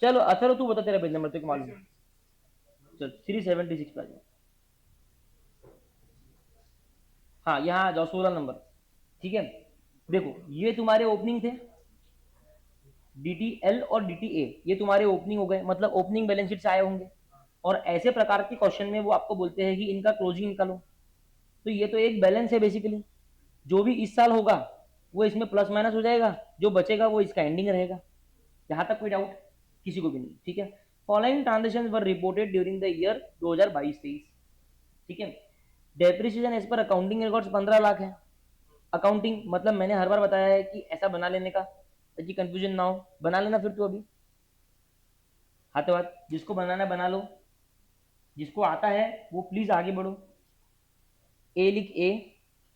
चलो अथर्व तू बता तेरा पेज नंबर, तेरे को मालूम है। चल 376 पे आ जाओ। हाँ यहाँ आ जाओ, 16 नंबर। ठीक है, देखो ये तुम्हारे ओपनिंग थे, DTL और DTA, ये तुम्हारे ओपनिंग हो गए, मतलब ओपनिंग बैलेंस शीट से आए होंगे। और ऐसे प्रकार के क्वेश्चन में वो आपको बोलते हैं कि इनका क्लोजिंग निकालो। तो ये तो एक बैलेंस है बेसिकली, जो भी इस साल होगा वो इसमें प्लस माइनस हो जाएगा, जो बचेगा वो इसका एंडिंग रहेगा। यहाँ तक कोई डाउट किसी को भी नहीं? ठीक है, following transaction were reported during the year 2022-23। ठीक है, depreciation as per accounting records 15 lakh है। अकाउंटिंग मतलब मैंने हर बार बताया है कि ऐसा बना लेने का, ताकि कंफ्यूजन ना हो, बना लेना फिर तो अभी हाथों हाथ, जिसको बनाना है बना लो, जिसको आता है वो प्लीज आगे बढ़ो। ए लिख,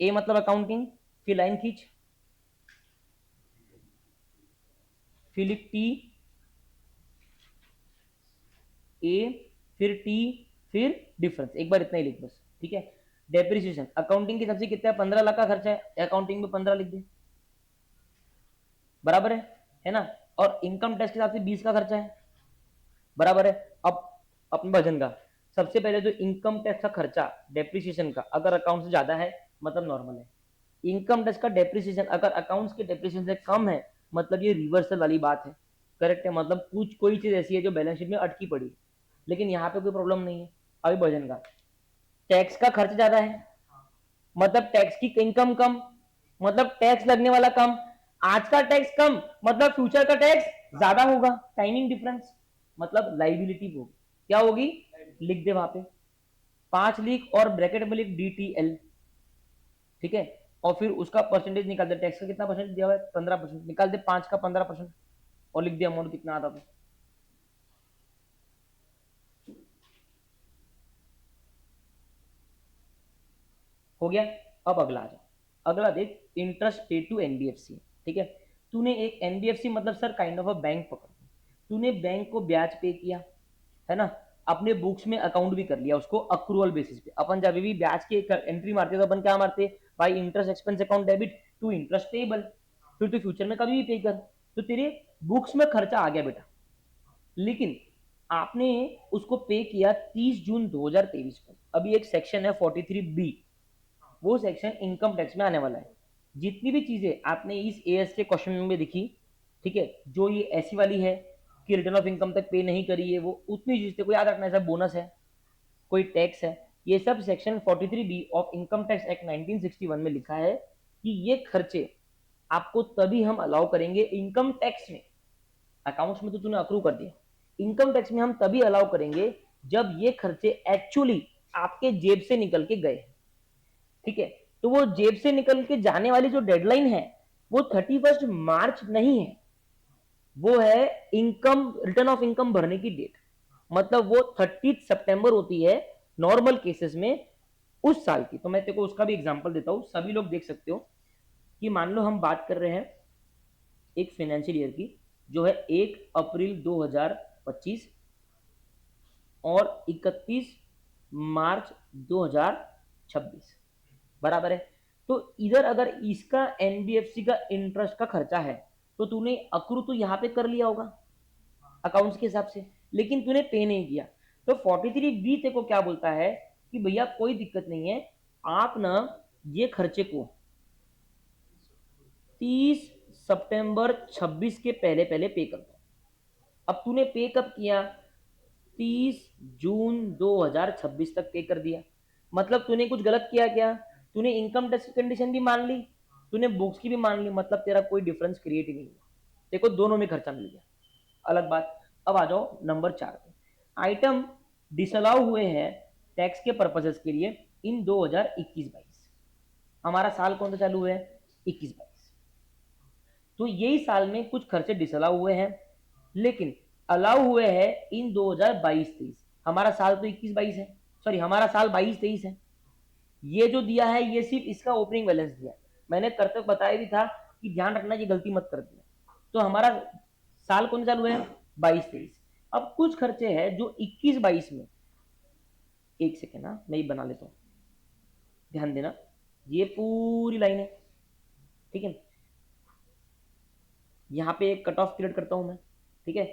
ए मतलब अकाउंटिंग, फिर लाइन खींच, फिर लिख टी, ए फिर टी, फिर डिफरेंस, एक बार इतना ही लिख बस। ठीक है, डेप्रिसिएशन अकाउंटिंग की सबसे कितना है, 15 लाख का खर्चा है, अकाउंटिंग में 15 लिख दे, बराबर है ना? और इनकम टैक्स के हिसाब से 20 का खर्चा है, बराबर है। अब अपने भजन का सबसे पहले जो इनकम टैक्स का खर्चा डेप्रिसिएशन का अगर अकाउंट से ज्यादा है मतलब नॉर्मल है। इनकम टैक्स का डेप्रिसिएशन अगर अकाउंट्स के डेप्रिसिएशन से कम है मतलब ये रिवर्सल वाली बात है, करेक्ट है, मतलब कुछ कोई चीज ऐसी है जो बैलेंस शीट में अटकी पड़ी, लेकिन यहाँ पे कोई प्रॉब्लम नहीं है। अभी भजन का टैक्स का खर्च ज्यादा है, मतलब टैक्स की इनकम कम, मतलब टैक्स लगने वाला कम, आज का टैक्स कम मतलब फ्यूचर का टैक्स ज्यादा होगा, टाइमिंग डिफरेंस, मतलब लाइबिलिटी होगी, क्या होगी, लिख दे वहां पे 5 लिख और ब्रैकेट में लिख DTL। ठीक है, और फिर उसका परसेंटेज निकाल दे, टैक्स का कितना परसेंट दिया हुआ है, 15%, निकाल दे 5 का 15% और लिख दे अमाउंट कितना आता था। हो गया। अब अगला आ जाओ, अगला देख, इंटरेस्ट पेड टू NBFC। ठीक है, तूने एक NBFC मतलब sir kind of a bank पकड़, तूने बैंक को ब्याज पे किया है ना, अपने बुक्स में अकाउंट भी कर लिया उसको अक्रूवल बेसिस पे। अपन जब भी ब्याज की एंट्री मारते तो अपन क्या मारते, भाई interest expense account debit to interest payable, फिर तो फ्यूचर में कभी भी पे कर, तो तेरे बुक्स में खर्चा आ गया बेटा। लेकिन आपने उसको पे किया 30 जून 2023 को। अभी एक सेक्शन है 43B, वो सेक्शन इनकम टैक्स में आने वाला है। जितनी भी चीजें आपने इस AS के क्वेश्चन में दिखी, ठीक है, जो ये ऐसी वाली है कि रिटर्न ऑफ इनकम तक पे नहीं करी है, वो उतनी चीज को याद रखना है, सब बोनस है, कोई टैक्स है, ये sub section 43B of income tax act 1961 में लिखा है कि ये खर्चे आपको तभी हम अलाउ करेंगे इनकम टैक्स में, अकाउंट्स में तो तूने अक्रू कर दिया, इनकम टैक्स में हम तभी अलाउ करेंगे जब ये खर्चे एक्चुअली आपके जेब से निकल के गए। ठीक है, तो वो जेब से निकल के जाने वाली जो डेडलाइन है वो 31 मार्च नहीं है, वो है इनकम रिटर्न ऑफ इनकम भरने की डेट, मतलब वो 30 सितंबर होती है नॉर्मल केसेस में उस साल की। तो मैं तेरे को उसका भी एग्जांपल देता हूं, सभी लोग देख सकते हो कि मान लो हम बात कर रहे हैं एक फाइनेंशियल ईयर की जो है 1 अप्रैल 2025 और 31 मार्च 2026, बराबर है। तो इधर अगर इसका NBFC का इंटरेस्ट का खर्चा है तो तूने अक्रू तो यहाँ पे कर लिया होगा अकाउंट्स के हिसाब से, लेकिन तूने पे नहीं किया। तो 43B तेरे को क्या बोलता है कि भैया कोई दिक्कत नहीं है, आप ना ये खर्चे को 30 सितंबर 26 के पहले पहले पे कर दो। अब तूने पे कब किया, 30 जून 2026 तक पे कर दिया, मतलब तूने कुछ गलत किया क्या, तूने इनकम टैक्स की कंडीशन भी मान ली, तूने बुक्स की भी मान ली, मतलब तेरा कोई डिफरेंस क्रिएट ही नहीं हुआ, तेरे को दोनों में खर्चा मिल गया। अलग बात। अब आ जाओ नंबर 4 पे। आइटम डिसअलाउ हुए हैं टैक्स के पर्पसेस के लिए इन 2021-22। हमारा साल कौन सा चालू है? 21-22। तो यही साल में कुछ खर्चे डिसअलाउ हुए हैं, लेकिन अलाउ हुए हैं इन 2022-23। हमारा साल तो 21-22 है, सॉरी हमारा साल 22-23 है। ये जो दिया है ये सिर्फ इसका ओपनिंग बैलेंस दिया है। मैंने करते बताया भी था कि ध्यान रखना, ये गलती मत कर देना। तो हमारा साल कौन चालू है? 22-23। अब कुछ खर्चे हैं जो 21-22 में, एक सेकेंड ना मैं ये बना लेता हूँ, ध्यान देना, ये पूरी लाइन है, ठीक है। यहाँ पे एक कट ऑफ क्रिएट करता हूं मैं, ठीक है।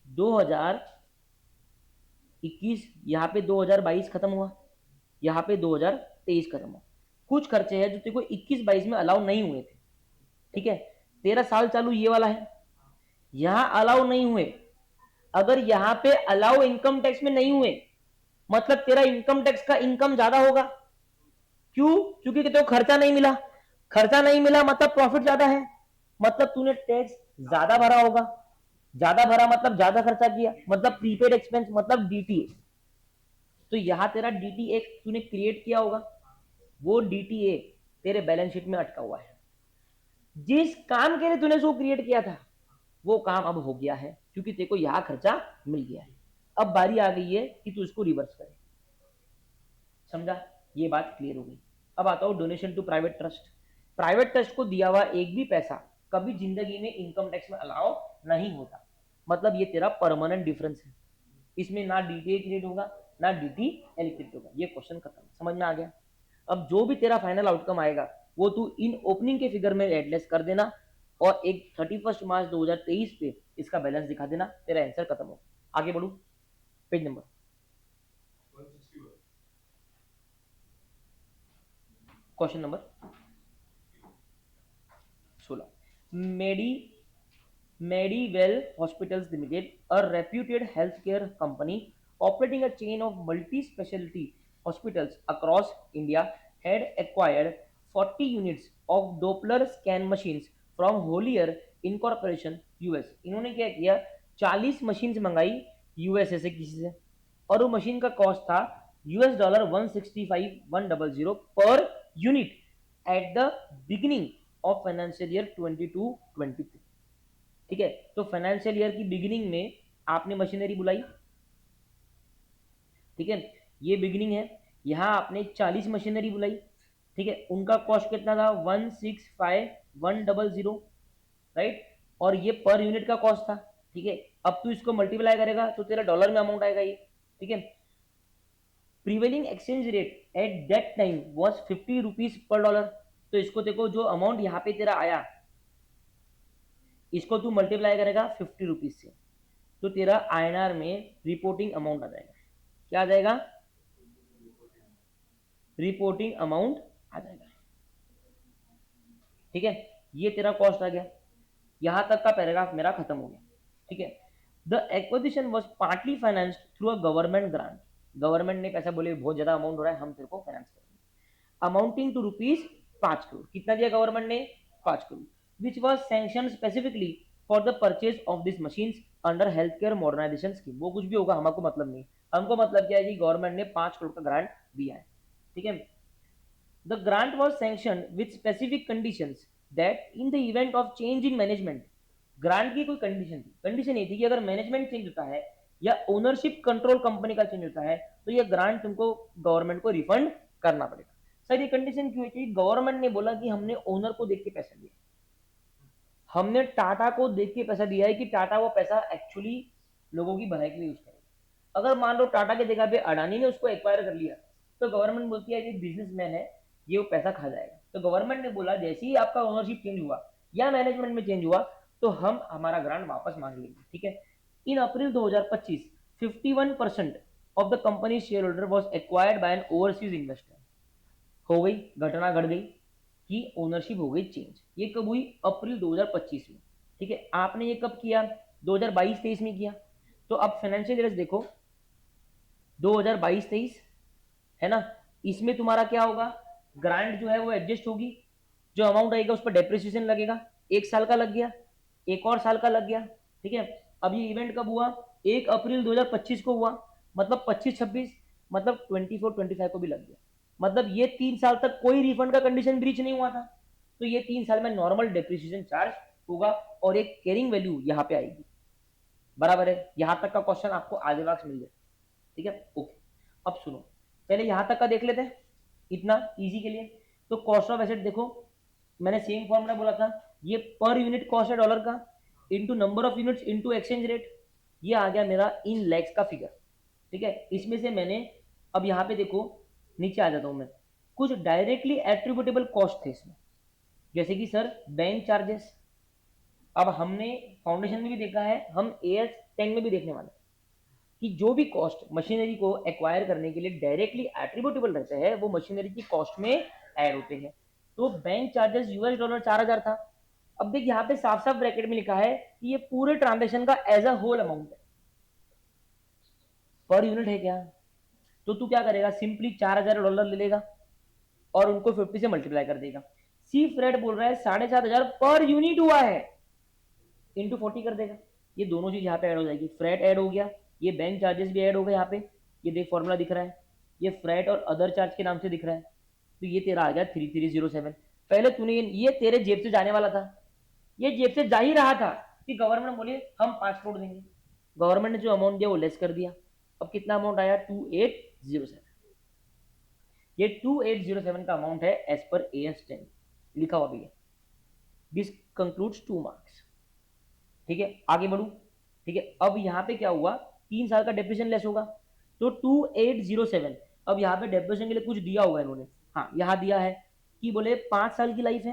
2021 यहाँ पे 2022 खत्म हुआ, यहाँ पे 2023 खत्म हुआ। कुछ खर्चे हैं जो तेरे को 21-22 में अलाउ नहीं हुए थे, ठीक है। तेरा साल चालू ये वाला है, यहाँ अलाउ नहीं हुए। अगर यहाँ पे अलाउ इनकम टैक्स में नहीं हुए, मतलब तेरा इनकम टैक्स का इनकम ज्यादा होगा। क्यों? क्योंकि तेरे को खर्चा नहीं मिला। खर्चा नहीं मिला मतलब प्रॉफिट ज्यादा है, मतलब तूने टैक्स ज्यादा भरा होगा। ज्यादा भरा मतलब ज्यादा खर्चा किया, मतलब प्रीपेड एक्सपेंस, मतलब डीटीए। तो यहां तेरा डीटीए तूने क्रिएट किया होगा, वो डीटीए तेरे बैलेंस शीट में अटका हुआ है। जिस काम के लिए तूने उसको क्रिएट किया था वो काम अब हो गया है, क्योंकि तेरे को यहां खर्चा मिल गया है। अब बारी आ गई है कि तू इसको रिवर्स करे। समझा? ये बात क्लियर हो गई। अब आता हूं donation to private trust. Private trust को दिया हुआ एक भी पैसा कभी जिंदगी में इनकम टैक्स में अलाउ नहीं होता, मतलब ये तेरा परमानेंट डिफरेंस है। इसमें ना डीटीए क्रिएट होगा ना डीटीएल क्रिएट होगा। ये क्वेश्चन खत्म, समझ में आ गया। अब जो भी तेरा फाइनल आउटकम आएगा वो तू इन ओपनिंग के फिगर में एडलेस कर देना और एक 31 मार्च 2023 पे इसका बैलेंस दिखा देना, तेरा आंसर खत्म हो। आगे बढ़ू, page number 16 Medivel hospitals limited, a reputed healthcare company operating a chain of multi-specialty hospitals across India, had acquired 40 units of Doppler scan machines from Holier Incorporation US। इन्होंने क्या किया, 40 मशीन मंगाई यूएसए से किसी से, और वो मशीन का कॉस्ट था $165,100 per unit at the beginning of financial year 22-23। ठीक है, तो फाइनेंशियल ईयर की बिगिनिंग में आपने मशीनरी बुलाई, ठीक है, ये बिगिनिंग है। यहां आपने 40 मशीनरी बुलाई, ठीक है, उनका कॉस्ट कितना था 165,100, राइट, और ये पर यूनिट का कॉस्ट था, ठीक है। अब तू इसको मल्टीप्लाई करेगा तो तेरा डॉलर में अमाउंट आएगा ये, ठीक है। Prevailing exchange rate at that time was 50 rupees per dollar. तो इसको देखो, जो अमाउंट यहाँ पे तेरा आया इसको तू मल्टीप्लाई करेगा 50 रुपीज से, तो तेरा आईएनआर में रिपोर्टिंग अमाउंट आ जाएगा। क्या आ जाएगा? रिपोर्टिंग अमाउंट आ जाएगा, ठीक है। ये तेरा कॉस्ट आ गया। यहां तक का पैराग्राफ मेरा खत्म हो गया, ठीक है। The acquisition was partly financed through a government grant. Government ने पैसा बोले बहुत ज्यादा अमाउंट हो रहा है, हम तेरे को फाइनेंस करेंगे, अमाउंटिंग टू रुपीज 5 करोड़। कितना दिया गवर्नमेंट ने? 5 crore, which was sanctioned specifically for the purchase of these machines under healthcare modernization scheme। वो कुछ भी होगा, हमको मतलब नहीं। हमको मतलब क्या है कि गवर्नमेंट ने 5 करोड़ का ग्रांट दिया है, ठीक है। The grant was sanctioned with specific conditions that in the event of change in management, grant की कोई कंडीशन थी। कंडीशन ये थी कि अगर मैनेजमेंट चेंज होता है या ओनरशिप कंट्रोल कंपनी का चेंज होता है तो ये ग्रांट तुमको गवर्नमेंट को रिफंड करना पड़ेगा। सर ये कंडीशन क्यों है? क्योंकि गवर्नमेंट ने बोला कि हमने ओनर को देख के पैसा दिया, हमने टाटा को देख के पैसा दिया है कि टाटा वो पैसा एक्चुअली लोगों की भलाई के लिए यूज करेगा। अगर मान लो टाटा के जगह पे अडानी ने उसको एक्वायर कर लिया तो गवर्नमेंट बोलती है ये बिजनेसमैन है, ये वो पैसा खा जाएगा। तो गवर्नमेंट ने बोला जैसे ही आपका ओनरशिप चेंज हुआ या मैनेजमेंट में चेंज हुआ तो हम हमारा ग्रांट वापस मांग लेंगे, ठीक है। इन अप्रैल 2025 51% of the company share holder was acquired by N overseas investor. हो गई घटना, घट गई कि ओनरशिप हो गई चेंज। ये कब हुई? अप्रैल 2025 में, ठीक है। आपने ये कब किया? 2022-23 में किया। तो अब फाइनेंशियल ईयर देखो 2022-23 है ना, इसमें तुम्हारा क्या होगा? ग्रांट जो है वो एडजस्ट होगी, जो अमाउंट आएगा उस पर डेप्रिसिएशन लगेगा, एक साल का लग गया, एक और साल का लग गया, ठीक है। अब ये इवेंट कब हुआ? 1 अप्रैल 2025 को हुआ, मतलब 25-26, मतलब 24-25 को भी लग गया, मतलब ये 3 साल तक कोई रिफंड का कंडीशन ब्रीच नहीं हुआ था। तो ये 3 साल में नॉर्मल डेप्रिसिएशन चार्ज होगा और एक कैरिंग वैल्यू यहाँ पे आएगी। बराबर है? यहाँ तक का क्वेश्चन आपको आधे मार्क्स मिल जाए, ठीक है, ओके। अब सुनो, पहले यहाँ तक का देख लेते हैं, इतना इजी के लिए। तो कॉस्ट ऑफ एसेट देखो, मैंने सेम फॉर्मूला बोला था, ये पर यूनिट कॉस्ट है डॉलर का into number of units into exchange rate, ये आ गया मेरा इन लैक्स का फिगर, ठीक है। इसमें से मैंने, अब यहाँ पे देखो, नीचे आ जाता हूँ मैं, कुछ डायरेक्टली एट्रीब्यूटेबल कॉस्ट थे इसमें, जैसे कि सर बैंक चार्जेस। अब हमने फाउंडेशन में भी देखा है, हम AS 10 में भी देखने वाले हैं कि जो भी कॉस्ट मशीनरी को एक्वायर करने के लिए डायरेक्टली एट्रीब्यूटेबल रहते हैं वो मशीनरी की कॉस्ट में ऐड होते हैं। तो बैंक चार्जेस $, 4000 था। अब देख यहाँ पे साफ साफ ब्रैकेट में लिखा है कि ये पूरे ट्रांजेक्शन का एज अ होल अमाउंट है, पर यूनिट है क्या? तो तू क्या करेगा, सिंपली $4000 ले लेगा और उनको 50 से मल्टीप्लाई कर देगा। सी फ्रेट बोल रहा है 7500 पर यूनिट हुआ है, इंटू 40 कर देगा। ये दोनों चीज यहाँ पे ऐड हो जाएगी, फ्रेट ऐड हो गया, ये बैंक चार्जेस भी ऐड हो गए यहाँ पे, ये देख फॉर्मूला दिख रहा है, ये फ्रेट और अदर चार्ज के नाम से दिख रहा है। तो ये तेरा आ गया 3307। पहले तूने ये तेरे जेब से जाने वाला था, ये जेब से जा ही रहा था कि गवर्नमेंट बोले हम 5 करोड़ देंगे, गवर्नमेंट ने जो अमाउंट दिया वो लेस कर दिया। अब कितना अमाउंट आया? 2807। ये 2807 का अमाउंट है एज पर AS 10 लिखा हुआ भी है। दिस कंक्लूड्स 2 मार्क्स, ठीक है। आगे बढ़ू, ठीक है। अब यहाँ पे क्या हुआ, 3 साल का डेप्रिसिएशन लेस होगा, तो 2807। अब यहाँ पे डेप्रिसिएशन के लिए कुछ दिया हुआ है इन्होंने, हाँ यहाँ दिया है कि बोले 5 साल की लाइफ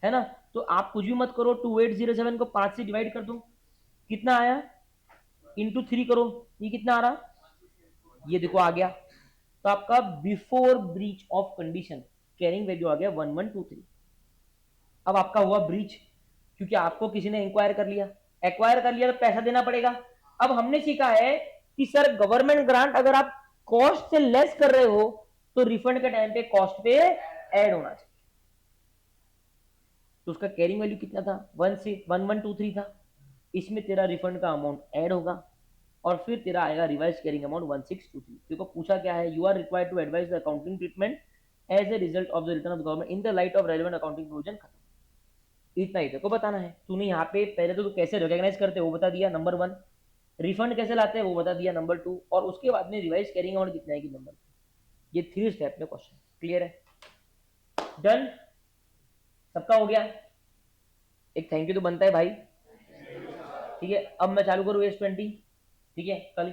है ना। तो आप कुछ भी मत करो, 2807 को 5 से डिवाइड कर दो, कितना आया? इंटू 3 करो, ये कितना आ रहा? ये देखो आ गया। तो आपका before breach of condition carrying value आ गया 1123। अब आपका हुआ ब्रीच, क्योंकि आपको किसी ने एक्वायर कर लिया, तो पैसा देना पड़ेगा। अब हमने सीखा है कि सर गवर्नमेंट ग्रांट अगर आप कॉस्ट से लेस कर रहे हो तो रिफंड के टाइम पे कॉस्ट पे ऐड होना चाहिए। तो उसका कैरिंग वैल्यू कितना था? 1123 था। इसमें तेरा रिफंड का अमाउंट ऐड होगा और फिर तेरा आएगा रिवाइज कैरिंग अमाउंट 1623। देखो पूछा क्या है, you are required to advise the accounting treatment as a result of the return of government in the light of relevant accounting provision. खत्म, इतना ही देखो बताना है। तूने यहाँ पे पहले तो तू कैसे रिकॉग्नाइज करते वो बता दिया, नंबर 1। रिफंड कैसे लाते हैं वो बता दिया, नंबर 2। और उसके बाद में रिवाइज कैरिंग अमाउंट कितना है कि नंबर 3। ये 3 स्टेप में क्वेश्चन क्लियर है? डन, सबका हो गया? एक थैंक यू तो बनता है भाई, ठीक है। अब मैं चालू करूँ AS 20, ठीक है। कल